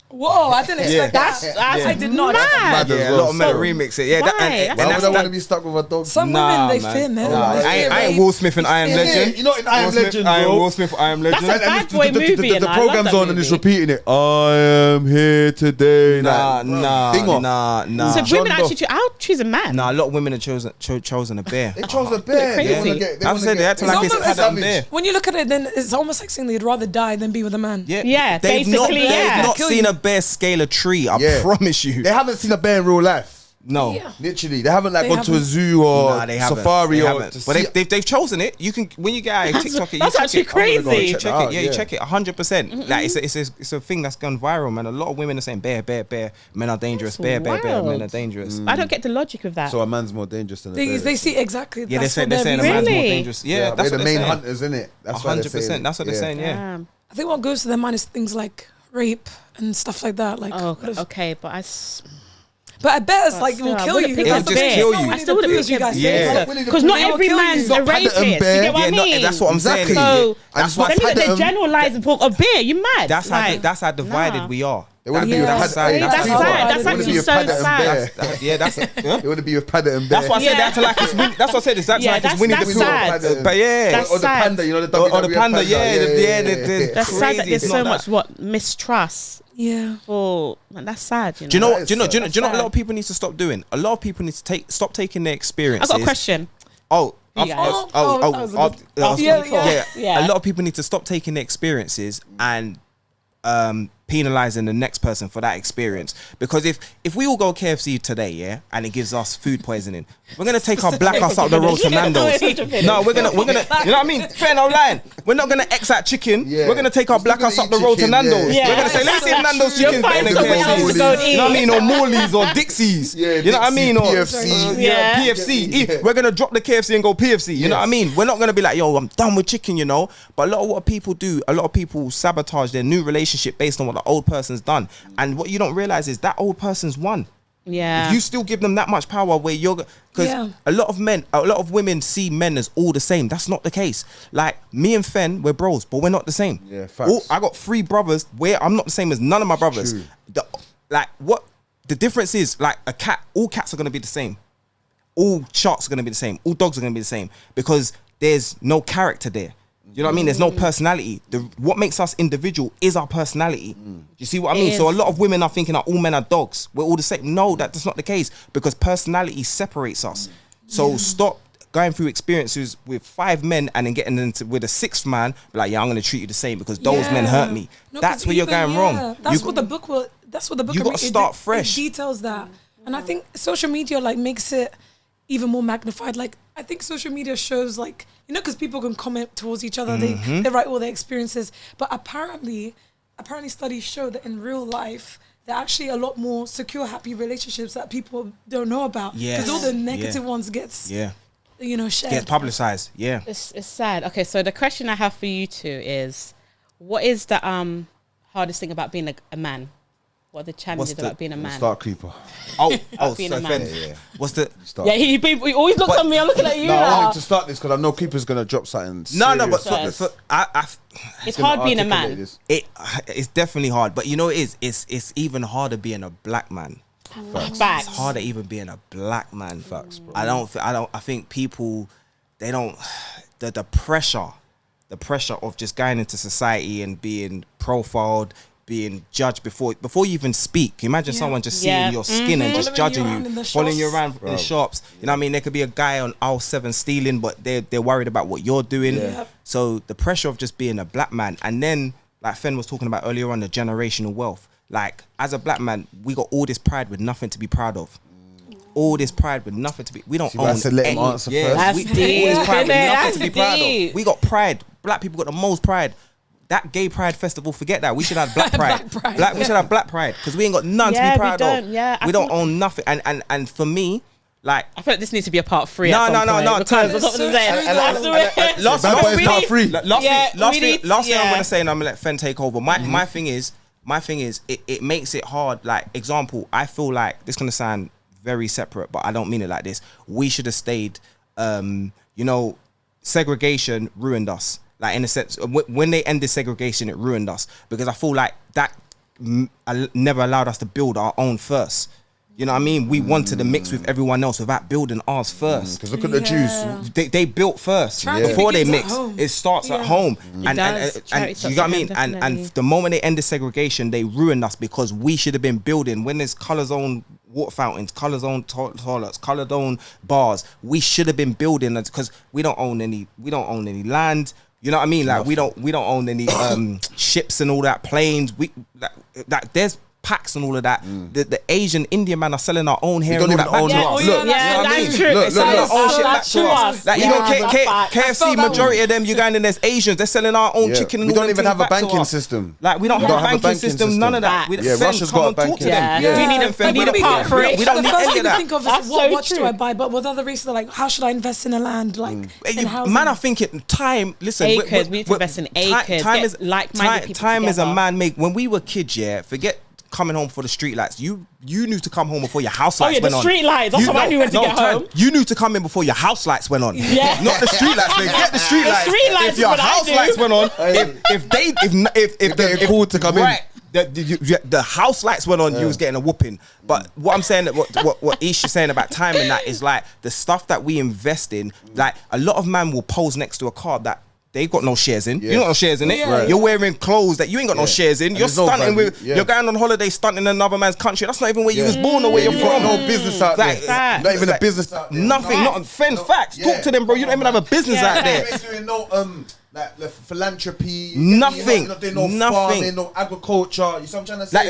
Whoa, I didn't expect that. That's I did not. mad. expect that. Mad as Yeah, a well, lot of men so- remix it. Yeah, Why? and Why would that's I want that. to be stuck with a dog? Some Nah, women they man. fear men. Nah, They I ain't fear Will Smith and I Am Yeah, Legend. you know in I Am Will Smith- Legend, I am bro. Will Smith, I Am Legend. That's a bad boy movie, and The I love program's that on and it's movie. repeating it. I am here today. Nah, Ding off. nah. So John women Doe. actually, I'll choose a man. Nah, a lot of women have chosen a bear. They chose a bear. They crazy. wanna get. I've said they acting like it's almost Paddington savage. Bear. When you look at it, then it's almost like saying they'd rather die than be with a man. Yeah, they've basically, yeah. They've not Kill seen you. a bear scale a tree. I Yeah. promise you. They haven't seen a bear in real life. No. Yeah. Literally, they haven't like They gone to a haven't. zoo or Nah, they haven't. safari They or. haven't. To But see- they've chosen it. You can when you get out of TikTok, that's actually it. crazy. You Check check that it. out, Yeah, you yeah. check it. 100%. Like it's a thing that's gone viral, man. A lot of women are saying bear. Men are dangerous. That's Bear. Men wild. are dangerous. I don't get the logic of that. So a man's more dangerous than a bear. They see exactly. Yeah, that's they're what saying a viewing. man's more Really? dangerous. Yeah, Yeah, that's they're what the they're main saying. hunters, innit? That's why they're saying 100%. it. That's what they're saying. Yeah. Damn. I think what goes to their mind is things like rape and stuff like that. Like, Oh, what if- okay, but but I bet it's like it will still, I kill wouldn't you. pick That's a the bear. thing. Kill It's not you. Winnie I still the wouldn't Pooh, as you pick a guys bear. say. Yeah. Like, because not They will every kill you. man's It's a not Paddington rapist. bear. You get what Yeah, I no, mean? that's what I'm saying. Exactly. So That's why then you got the Paddington- generalizing talk of beer. You mad? That's how divided nah. we are. They want to be Yeah. with That's Paddington. sad. That's That's sad. sad. That's They wanna actually be with so Paddington sad. Bear. Yeah, that's. They want to be with Paddington Bear. That's why I said Yeah. they had to like it's Winnie. That's what I said. It's acting Yeah, like it's that's- Winnie the that's Pooh. sad. But yeah, That's or the sad. panda, you know the or the WWF panda. Yeah, That's sad that there's It's so not much that. mistrust Yeah. for. That's sad. You know. Do you know? That Do you know? is Do you know? Do you know? What a sad. lot of people need to stop doing. A lot of people need to stop taking their I experiences. got a question. Oh, Yeah. A lot of people need to stop taking the experiences and penalizing the next person for that experience, because if we all go KFC today, and it gives us food poisoning, we're gonna take our black ass up the road to Nando's. No, we're gonna, you know what I mean? Fair no line. We're not gonna X out chicken. Yeah. We're gonna take our black ass up the road to Nando's. Yeah. We're gonna say, let's see if Nando's chicken's better than KFC. You know what I mean? Or Morley's or Dixie's. Yeah, you know what I mean? Or PFC. PFC. Yeah. We're gonna drop the KFC and go PFC. You know what I mean? We're not gonna be like, yo, I'm done with chicken, you know. But a lot of what people do, a lot of people sabotage their new relationship based on what the old person's done. And what you don't realize is that old person's won. Yeah. If you still give them that much power, where you're, because a lot of women see men as all the same. That's not the case. Like me and Fen, we're bros, but we're not the same. Yeah, facts. I got 3 brothers where I'm not the same as none of my brothers. What the difference is, like a cat, all cats are gonna be the same. All sharks are gonna be the same. All dogs are gonna be the same, because there's no character there. You know what I mean? There's no personality. What makes us individual is our personality. Do you see what I mean? So a lot of women are thinking that all men are dogs. We're all the same. No, that's not the case, because personality separates us. So stop going through experiences with 5 men and then getting into with a 6th man. Like, I'm going to treat you the same because those men hurt me. No, that's where you're going wrong. That's what the book will. That's what the book. You got to start fresh. It details that, and I think social media makes it even more magnified. Like, I think social media shows, like, you know, because people can comment towards each other, they write all their experiences, but apparently studies show that in real life there are actually a lot more secure, happy relationships that people don't know about, because all the negative ones gets shared, get publicized. It's sad. Okay, so the question I have for you two is, what is the hardest thing about being a man? What are the challenges about being a man? Start creeper. Being a man. What's the? Yeah, he always looks at me. I'm looking at you. No, I now. wanted to start this because I know creeper's gonna drop something. It's hard being a man. It's definitely hard, but you know it's even harder being a black man. Facts. It's harder even being a black man. Facts, bro. I think people, they don't, the pressure of just going into society and being profiled, being judged before you even speak. Imagine someone just seeing your skin and just judging you, following you around in the shops. You know what I mean? There could be a guy on aisle 7 stealing, but they're worried about what you're doing. So the pressure of just being a black man, and then like Fen was talking about earlier on, the generational wealth. Like, as a black man, we got all this pride with nothing to be proud of. All this pride with nothing to be. We don't own. Let him answer first. That's all deep. this pride with nothing to be proud Deep. of. We got pride. Black people got the most pride. That gay pride festival, forget that. We should have black pride. We should have black pride, because we ain't got none to be proud of. Yeah, we don't own nothing. And for me, like, I feel like this needs to be a part 3. No. Because Last thing I'm gonna say, and I'm gonna let Fen take over. My thing is, it makes it hard. Like, example, I feel like this is gonna sound very separate, but I don't mean it like this. We should have stayed. Segregation ruined us. Like, in a sense, when they ended segregation, it ruined us, because I feel like that never allowed us to build our own first. You know what I mean? We wanted to mix with everyone else without building ours first. Because look at the Jews. They built first before they mix. It starts at home. And you know what I mean? And the moment they ended segregation, they ruined us, because we should have been building. When there's color zone water fountains, color zone toilets, color zone bars, we should have been building, because we don't own any land. You know what I mean? Like, we don't own any ships and all that, planes. There's packs and all of that. The Asian Indian man are selling our own hair. We don't and all even that own back to it. us. That's true. Look. Like, you know, KFC, majority of them, you going in, there's Asians. They're selling our own chicken. And we all don't even have a banking us. system. Like, we don't have a banking system. None of that. Russia's got a banking system. We need a part for it. We don't The need first any thing of to that. think of is what watch do I buy, but with other reasons, like, how should I invest in a land, like, in housing? Man, I think time. Listen, acres. We need to invest in acres. Time is like-minded people time is a together. man-made. When we were kids, forget coming home for the street lights. You knew to come home before your house lights went on. Street lights. That's what I knew when to get home. You knew to come in before your house lights went on. Yeah. Not the street lights. Get the street lights. If your house lights went on, if they're called to come in. The house lights went on, you was getting a whooping. But what I'm saying, what Ish is saying about time and that is, like, the stuff that we invest in. Like, a lot of man will pose next to a car that they got no shares in. Yes. You got no shares in it. Yeah. Right. You're wearing clothes that you ain't got no shares in. And You're there's no stunting value. with. Yeah. You're going on holiday stunting in another man's country. That's not even where you was born or where You've you're got from. no business out there. Facts. Not even a business out there. Nothing. Not facts. Yeah. Talk to them, bro. You don't even have a business Yeah. out there. You ain't doing no like the philanthropy. Nothing. You're not doing no Nothing. farming, no agriculture. You see what I'm trying to say?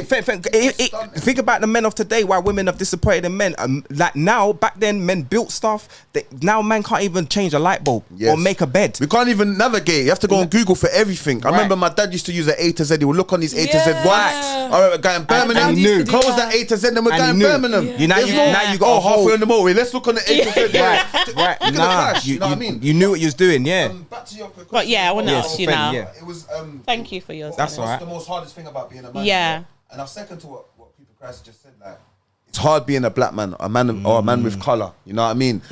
Like, think about the men of today. Why women have disappointed in men. Like now, back then, men built stuff. Now, man can't even change a light bulb or make a bed. We can't even navigate. You have to go on Google for everything. I remember my dad used to use an A to Z. He would look on his A to Z Yeah. once. I remember a guy in Birmingham. and he knew. Close that A to Z, then we're And going he knew. Birmingham. You now There's you- no, now you got a halfway whole- on the motorway. Let's look on the A to Z. Right. Look at the Nah, crash, you know what I mean? You knew what you was doing. Yeah. Back to your question. But yeah, I want to Yeah, ask you thank now. you. It was Thank you for yours. That's all right. the most hardest thing about being a man. Yeah. And I second to what People Christ just said, like It's hard being a black man, a man or a man with color. You know what I mean?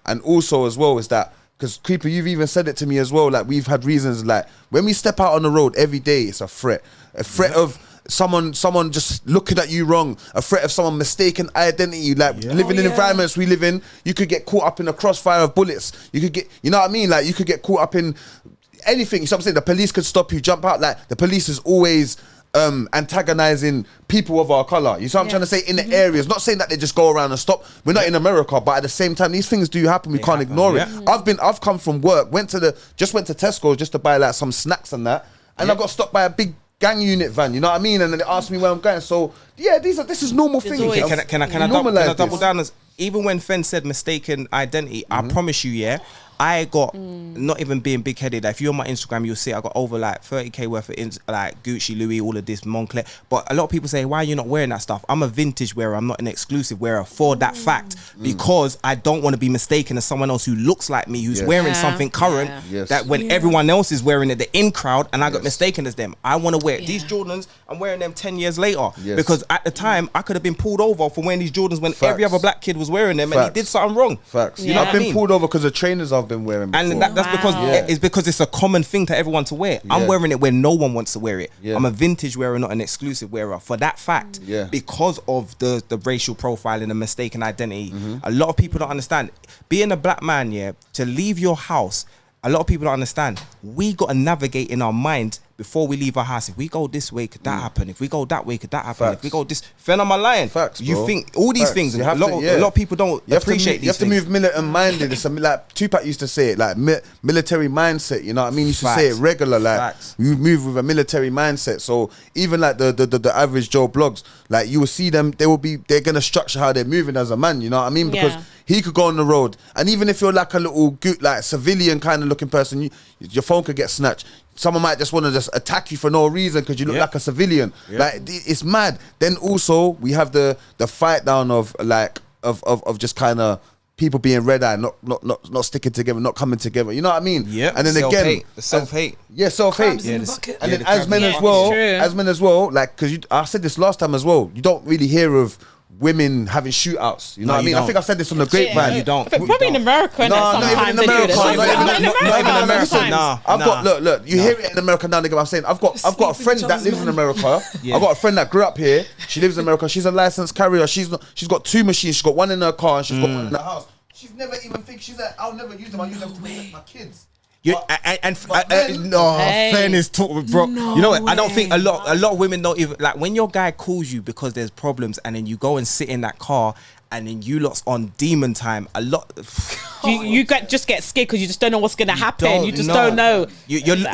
And also as well is that because Creeper, you've even said it to me as well. Like we've had reasons like when we step out on the road every day, it's a threat of someone just looking at you wrong, a threat of someone mistaken identity. Like living in environments we live in, you could get caught up in a crossfire of bullets. You could get, you know what I mean? Like you could get caught up in anything. You know what I'm saying? The police could stop you, jump out. Like the police is always antagonizing people of our color. You see what I'm trying to say? In the areas, not saying that they just go around and stop. We're not in America, but at the same time, these things do happen. We can't ignore it. I've come from work, went to Tesco just to buy like some snacks and that, and I got stopped by a big gang unit van. You know what I mean? And then they asked me where I'm going. So yeah, this is normal things. always- Can I Normalise double this. down this? Even when Fen said mistaken identity, I promise you, yeah, I got not even being big headed. Like, if you're on my Instagram, you'll see I got over like 30k worth of like Gucci, Louis, all of this Moncler. But a lot of people say, why are you not wearing that stuff? I'm a vintage wearer. I'm not an exclusive wearer for that fact because I don't want to be mistaken as someone else who looks like me, who's wearing something current that when everyone else is wearing it, the in crowd, and I got mistaken as them. I want to wear these Jordans. I'm wearing them 10 years later because at the time I could have been pulled over for wearing these Jordans when every other black kid was wearing them and he did something wrong. Facts. You know I've what I been mean? pulled over because of trainers I've been wearing before. And that's because it's a common thing to everyone to wear. I'm wearing it when no one wants to wear it. I'm a vintage wearer, not an exclusive wearer. For that fact, because of the racial profile and the mistaken identity, a lot of people don't understand. Being a black man, to leave your house, a lot of people don't understand. We got to navigate in our mind before we leave our house. If we go this way, could that happen? If we go that way, could that happen? Facts. If we go this, Fen, am I lying? Facts, You bro. think all these Facts. things, You a have lot to, of people don't appreciate these You have to things. move militant minded. It's like Tupac used to say it, like military mindset. You know what I mean? He used to say it Facts. regular, like Facts. you move with a military mindset. So even like the average Joe blogs, like you will see them, they're gonna structure how they're moving as a man. You know what I mean? Because he could go on the road, and even if you're like a little good, like civilian kind of looking person, your phone could get snatched. Someone might just want to just attack you for no reason because you look like a civilian. Like it's mad. Then also we have the fight down of like of just kind of people being red eye, not sticking together, not coming together. You know what I mean? Yeah. And then Self-hate. The self-hate. Self-hate. Crabs in the bucket. And then the as men crabs. as true. well, like because I said this last time as well. You don't really hear of women having shootouts. You know what I you mean? don't. I think I said this on the grapevine. You don't. But probably in America, No, innit, not even in sometimes they do America. this. Not even in America. Sometimes. Nah. I've got look. You hear it in America now. Nigga, I'm saying I've got a Sleep with friend each that other's lives in men. America. I've got a friend that grew up here. She lives in America. She's a licensed carrier. She's got 2 machines. She's got one in her car and she's got one in her house. she's never even think she's like, I'll never use them. I use them to protect my kids. You, But then- fairness talk, bro. No you know what? I don't think a way. lot of women don't even like when your guy calls you because there's problems, and then you go and sit in that car, and then you lot's on demon time. A lot. You just get scared because you just don't know what's gonna happen. don't You just know. don't know.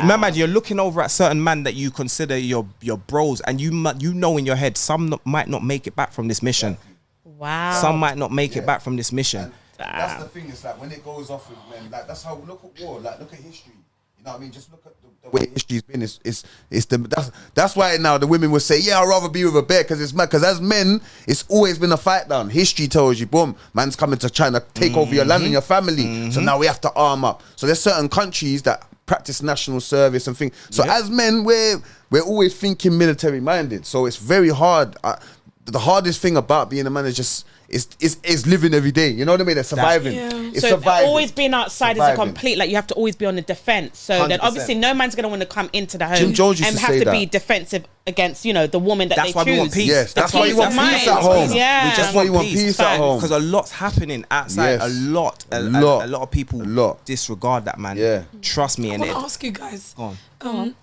Remember, you're looking over at certain men that you consider your bros, and you know in your head some might not make it back from this mission. Wow. Some might not make it back from this mission. That's the thing. It's like when it goes off with men, like that's how look at war. Like look at history. You know what I mean? Just look at the way history's been. That's why now the women will say, yeah, I'd rather be with a bear because it's mad. Because as men, it's always been a fight down. History tells you, boom, man's coming to try to take over your land and your family. So now we have to arm up. So there's certain countries that practice national service and things. So as men, we're always thinking military minded. So it's very hard. the hardest thing about being a man is just is living every day. You know what I mean? It's surviving. It's so surviving. always being outside is a complete, like, you have to always be on the defense. So then 100%. obviously no man's gonna want to come into the home Jim Jones used and to have say to be that. defensive against, you know, the woman that That's they why choose. we want peace. Yes, that's why peace you want of peace mind. at home. Yeah. That's why you want peace at home. Because a lot's happening outside. Yes. A lot of people disregard that, man. Yeah. Trust me. I And want to it, ask you guys. go on.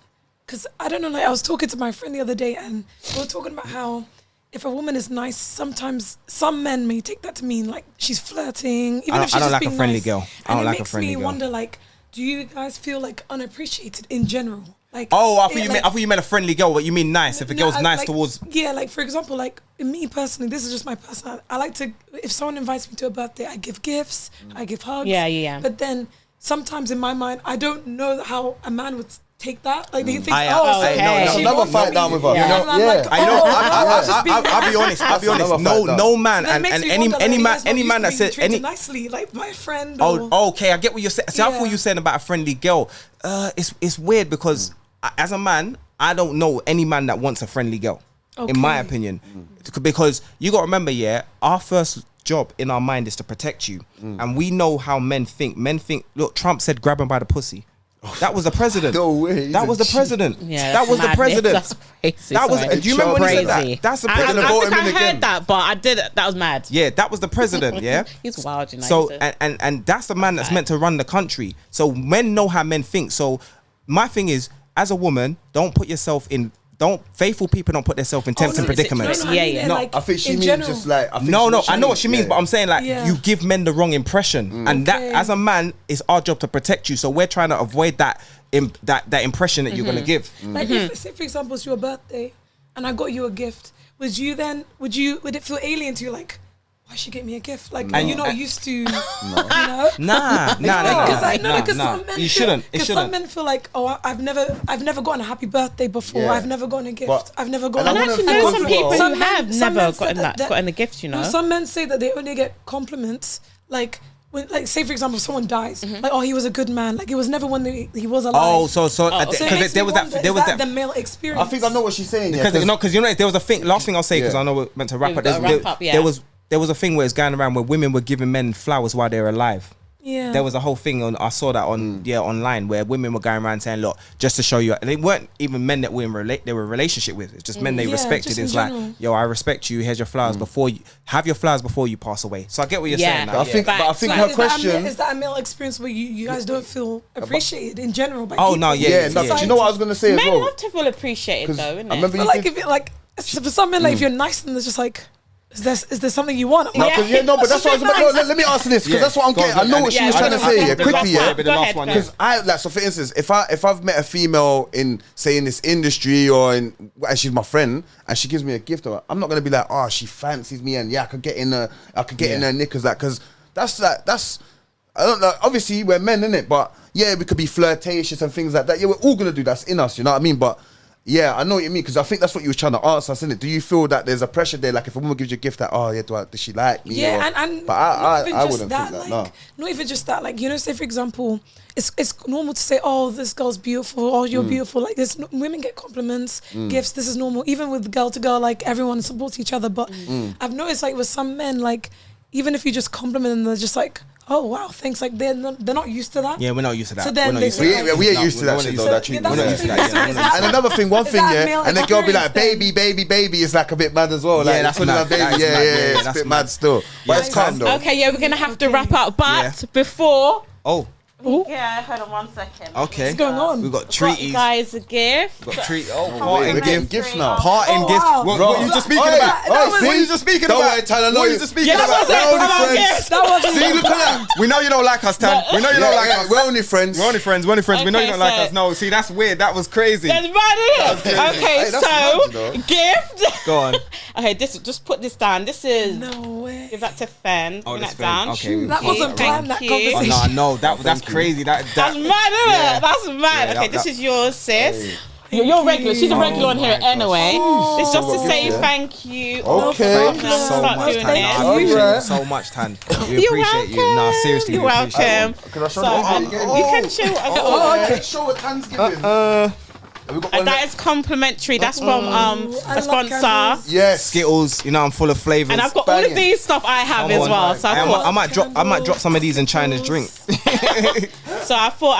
Because I don't know, like I was talking to my friend the other day and we were talking about how if a woman is nice, sometimes some men may take that to mean like she's flirting, even if she's I don't just like a being friendly nice. girl. I don't And like it a makes friendly me girl. wonder, like, do you guys feel like unappreciated in general? Like, Oh, I thought it, you like, meant. I thought you meant a friendly girl, but you mean nice. If a girl's nice like, towards. Yeah, like for example, like me personally, this is just my personality. I like to, if someone invites me to a birthday, I give gifts, I give hugs. Yeah. But then sometimes in my mind, I don't know how a man would take that. Like they think, okay. That's another fight down with us. Yeah. You know? And I'm like, I know. was just being I'll be honest. I'll be That's honest. another fight, No man, That and makes me any wonder, like, any you man guys that not said used to being treated any. nicely, like my friend. Or, Oh, okay. I get what you're saying. See, I thought Yeah. you were saying about a friendly girl. It's weird because as a man, I don't know any man that wants a friendly girl. In my Okay. opinion, because you got to remember, our first job in our mind is to protect you, and we know how men think. Men think. Look, Trump said, "Grab him by the pussy." That was the president. No way. That was the president. Yeah, that was the madness. president. That's crazy. That was. Sorry. Do you remember when he said Crazy. that? That's the I president. vote think him I in heard again. that, but I did. That was mad. Yeah, that was the president. Yeah, He's wild, you know. so he's a- and that's the man that's meant to run the country. So men know how men think. So my thing is, as a woman, don't put yourself in. Faithful people don't put themselves in tempting no, predicaments. No, I mean, Yeah. and, No, like, I think she in means general. just like. I think No, she I know what she means, yeah. but I'm saying, like, Yeah. you give men the wrong impression, and that Okay. as a man, it's our job to protect you. So we're trying to avoid that that impression that you're gonna give. Like, if, say for example, it's your birthday, and I got you a gift, would it feel alien to you? Like, why she get me a gift? Like, are you not used to, you know? Nah. Because I know, because some men You shouldn't. It Because some shouldn't. men feel like, oh, I've never gotten a happy birthday before. Yeah. I've never gotten a gift. But- I've never and gotten. I I wanna actually feel know as some well. people Some who men- have some never men say gotten a gift. You know. Some men say that they only get compliments, like when, like, say for example, someone dies, like, oh, he was a good man. Like, it was never when he was alive. Oh, so So it because makes there me was wonder, that is that the male experience. I think I know what she's saying. because there was a thing. Last thing I'll say, because Yeah. I know we're meant to wrap We've up. got to wrap up, yeah. There was a thing where it's going around where women were giving men flowers while they're alive. Yeah. There was a whole thing I saw that online where women were going around saying, look, just to show you, and they weren't even men that they were in relationship with. It's just men they Yeah, respected. just in It's like, general. yo, I respect you. Here's your flowers before you have your flowers before you pass away. So I get what you're Yeah. saying. But Now. I think, but I think Like, her is question. Is that a male experience where you guys don't feel appreciated in general? By Oh, people? no, yeah, Yeah, no, yeah. do you know what I was gonna say as Men well? love to feel appreciated, 'Cause though, isn't I it? remember But you like, did- if it like, so for some men, like, if you're nice, then it's just like, is there something you want? I'm No, like, 'cause, but that's what I was about. No, let me answer this because Yeah. that's what I'm Go on, getting. I know and- what she yeah, was I trying to know- say. I know Yeah, the quickly, last yeah. one. Go ahead, go Because so for instance, if I've met a female in say in this industry and she's my friend and she gives me a gift, I'm not gonna be like, oh, she fancies me and I could get in her knickers, like, because that's I don't know. Obviously, we're men, innit? But yeah, we could be flirtatious and things like that. Yeah, we're all gonna do that's in us. You know what I mean? But yeah, I know what you mean, because I think that's what you were trying to answer us, innit? Do you feel that there's a pressure there, like if a woman gives you a gift, that does she like me? yeah, or, and but not even I just wouldn't that, think that. like, No. not even just that, like, you know, say for example, it's normal to say, oh, this girl's beautiful, oh, you're beautiful. Like, women get compliments, gifts. This is normal, even with girl to girl. Like, everyone supports each other. But I've noticed, like, with some men, like, even if you just compliment them, they're just like, oh wow, thanks. Like, they're not used to that. Yeah, we're not used to that. So then We're not they used to say, that. like- We ain't used to that we're shit not though. used That to treatment. that's We're not the used to thing, that. so Yeah, is we're not that- And another thing, one Is thing, that yeah, male and the girl be like, experience baby is like a bit mad as well. Like, Yeah, that's calling her mad. baby, That is yeah, mad, yeah, yeah, it's a that's bit mad. mad still. But it's calm though. Okay, yeah, we're gonna have to wrap up, but Yeah. before. Oh, Yeah, hold on 1 second. okay. What's going on? We've got Got you treaties. guys a gift. Got treat. Oh, Parting we're getting gifts. gifts now. Parting Oh, gifts. wow. What Bro. you just speaking Oi, about? oi, What see? are you just speaking Don't about? worry, Tyler, no, What are you you- just speaking Yeah, that's about? what I said. We're only Come on, friends. gifts. That wasn't See, look at that. We know you don't like us, Tan. We know you don't like Yeah, us. we're only friends. We're only friends. We're only friends. We know you Okay, don't like so- us. No, see, that's weird. That was crazy. That's mad, isn't it? Okay, Hey, that's so mad, you know. gift. Go on. Okay, just put this down. This is No way. give that to Fen. Oh, Bring this that Fen. down. Okay, That okay. wasn't planned, that Thank you. Oh, conversation. no, that's crazy. That's mad, isn't Yeah. it? That's mad. Yeah, Okay, that- this that- is yours, sis. You're regular. She's a regular on here my anyway. It's just to So say yeah. thank you. Okay. No, So start much, doing Tan. it. No, I appreciate Alright. you so much, Tan. We You're appreciate you. welcome. No, seriously, You're we appreciate welcome. Can I show So, them? you can show. I got Okay. Show what Tan's giving. And that is complimentary. That's from a sponsor. Yes. Skittles, you know, I'm full of flavors. And I've got all of these stuff I have as well. So I might drop some of these in China's drink. So I thought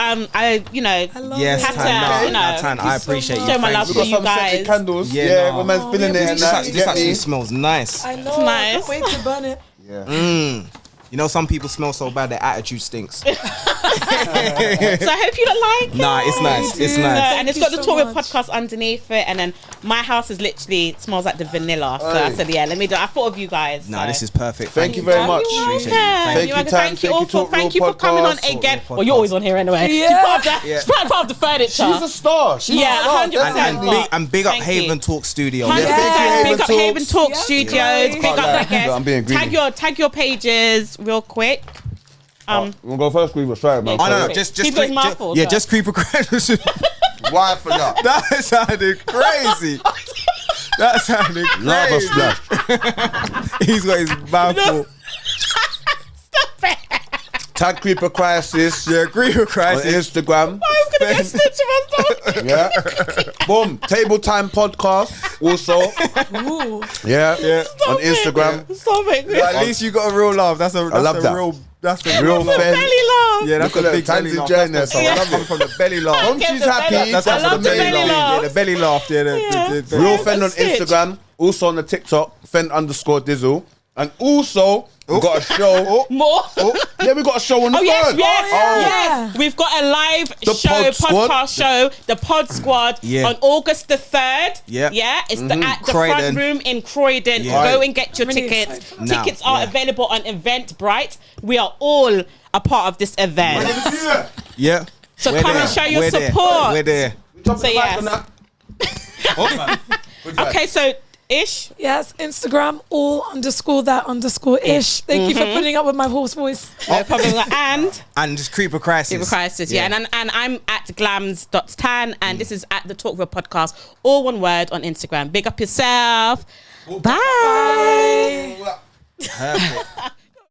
Yes, had to, Tan, I appreciate you. show my love Thank for you. you guys. Candles. Yeah, Yeah, no. my man's feeling it. This actually smells nice. I know. It's nice. I can't wait to burn it. Yeah. You know, some people smell so bad their attitude stinks. So I hope you don't like it. Nah, it's nice. It's nice. And it's Thank got the you so Talk With much. podcast underneath it, and then my house is literally smells like the vanilla. So I said, yeah, let me do. I thought of you guys. Nah, so. this is perfect. Thank you very much. You're welcome. Thank you, You're welcome. Tan. Thank you all for Thank you, Talk Real coming on Podcast. again. Talk Real Well, you're always on here anyway. Yeah. She's part of the furniture. She's a star. She's Yeah, a star. 100%. And big up Thank you. Haven Talk Studio. 100%. Yeah, Big up Haven Haven Talk Yes, Studios. guys. Big up Can't their lie. I'm being guests. greedy. Tag your pages real quick. We'll go first, Creeper. Sorry, man. Oh, no, Okay. just Keep it mindful, yeah, sir. just Creeper Crash. Why for that? That sounded crazy. That sounded Lava crazy. splash. He's got his mouth full. Stop it. Tag Creeper Crisis. Yeah, Creeper On Crisis. Instagram. I'm gonna get stitched if I stop. Yeah. Boom. Table Time Podcast. Also. Ooh. Yeah. Stop On it. Instagram. Stop it. At least you got a real laugh. That's a love that. real. That's the Real real laugh. fan. Belly laugh. Yeah, that's Look a at big that. belly Time's laugh. enjoying That's herself. I love coming it. from the belly laugh. When Get she's the happy, belly- That's I love the belly laugh. laugh. Yeah, the belly laugh. Yeah, the Real Fen on Stitch. Instagram. Also on the TikTok. Fen_Dizzle. And also, we've got a show. More. Yeah, we got a show on the Oh yes, phone. yes, yeah. yes. We've got a live The show, Pod Squad. podcast show, the Pod Squad, Yeah. on August the 3rd. Yeah. Yeah, it's at the Croydon. front room in Croydon. Yeah. Go and get your Really tickets. excited. Now, Tickets are yeah. available on Eventbrite. We are all a part of this event. Yeah. So We're come there. and show your We're there. support. We're there. So yes. Okay, so Ish. Yes, Instagram, all_that_ish. Thank you for putting up with my horse voice. No problem. And And just Creeper Crisis. Super Crisis, yeah. And I'm at glams.tan, and this is at the Talk Real Podcast, all one word on Instagram. Big up yourself. Bye. Perfect.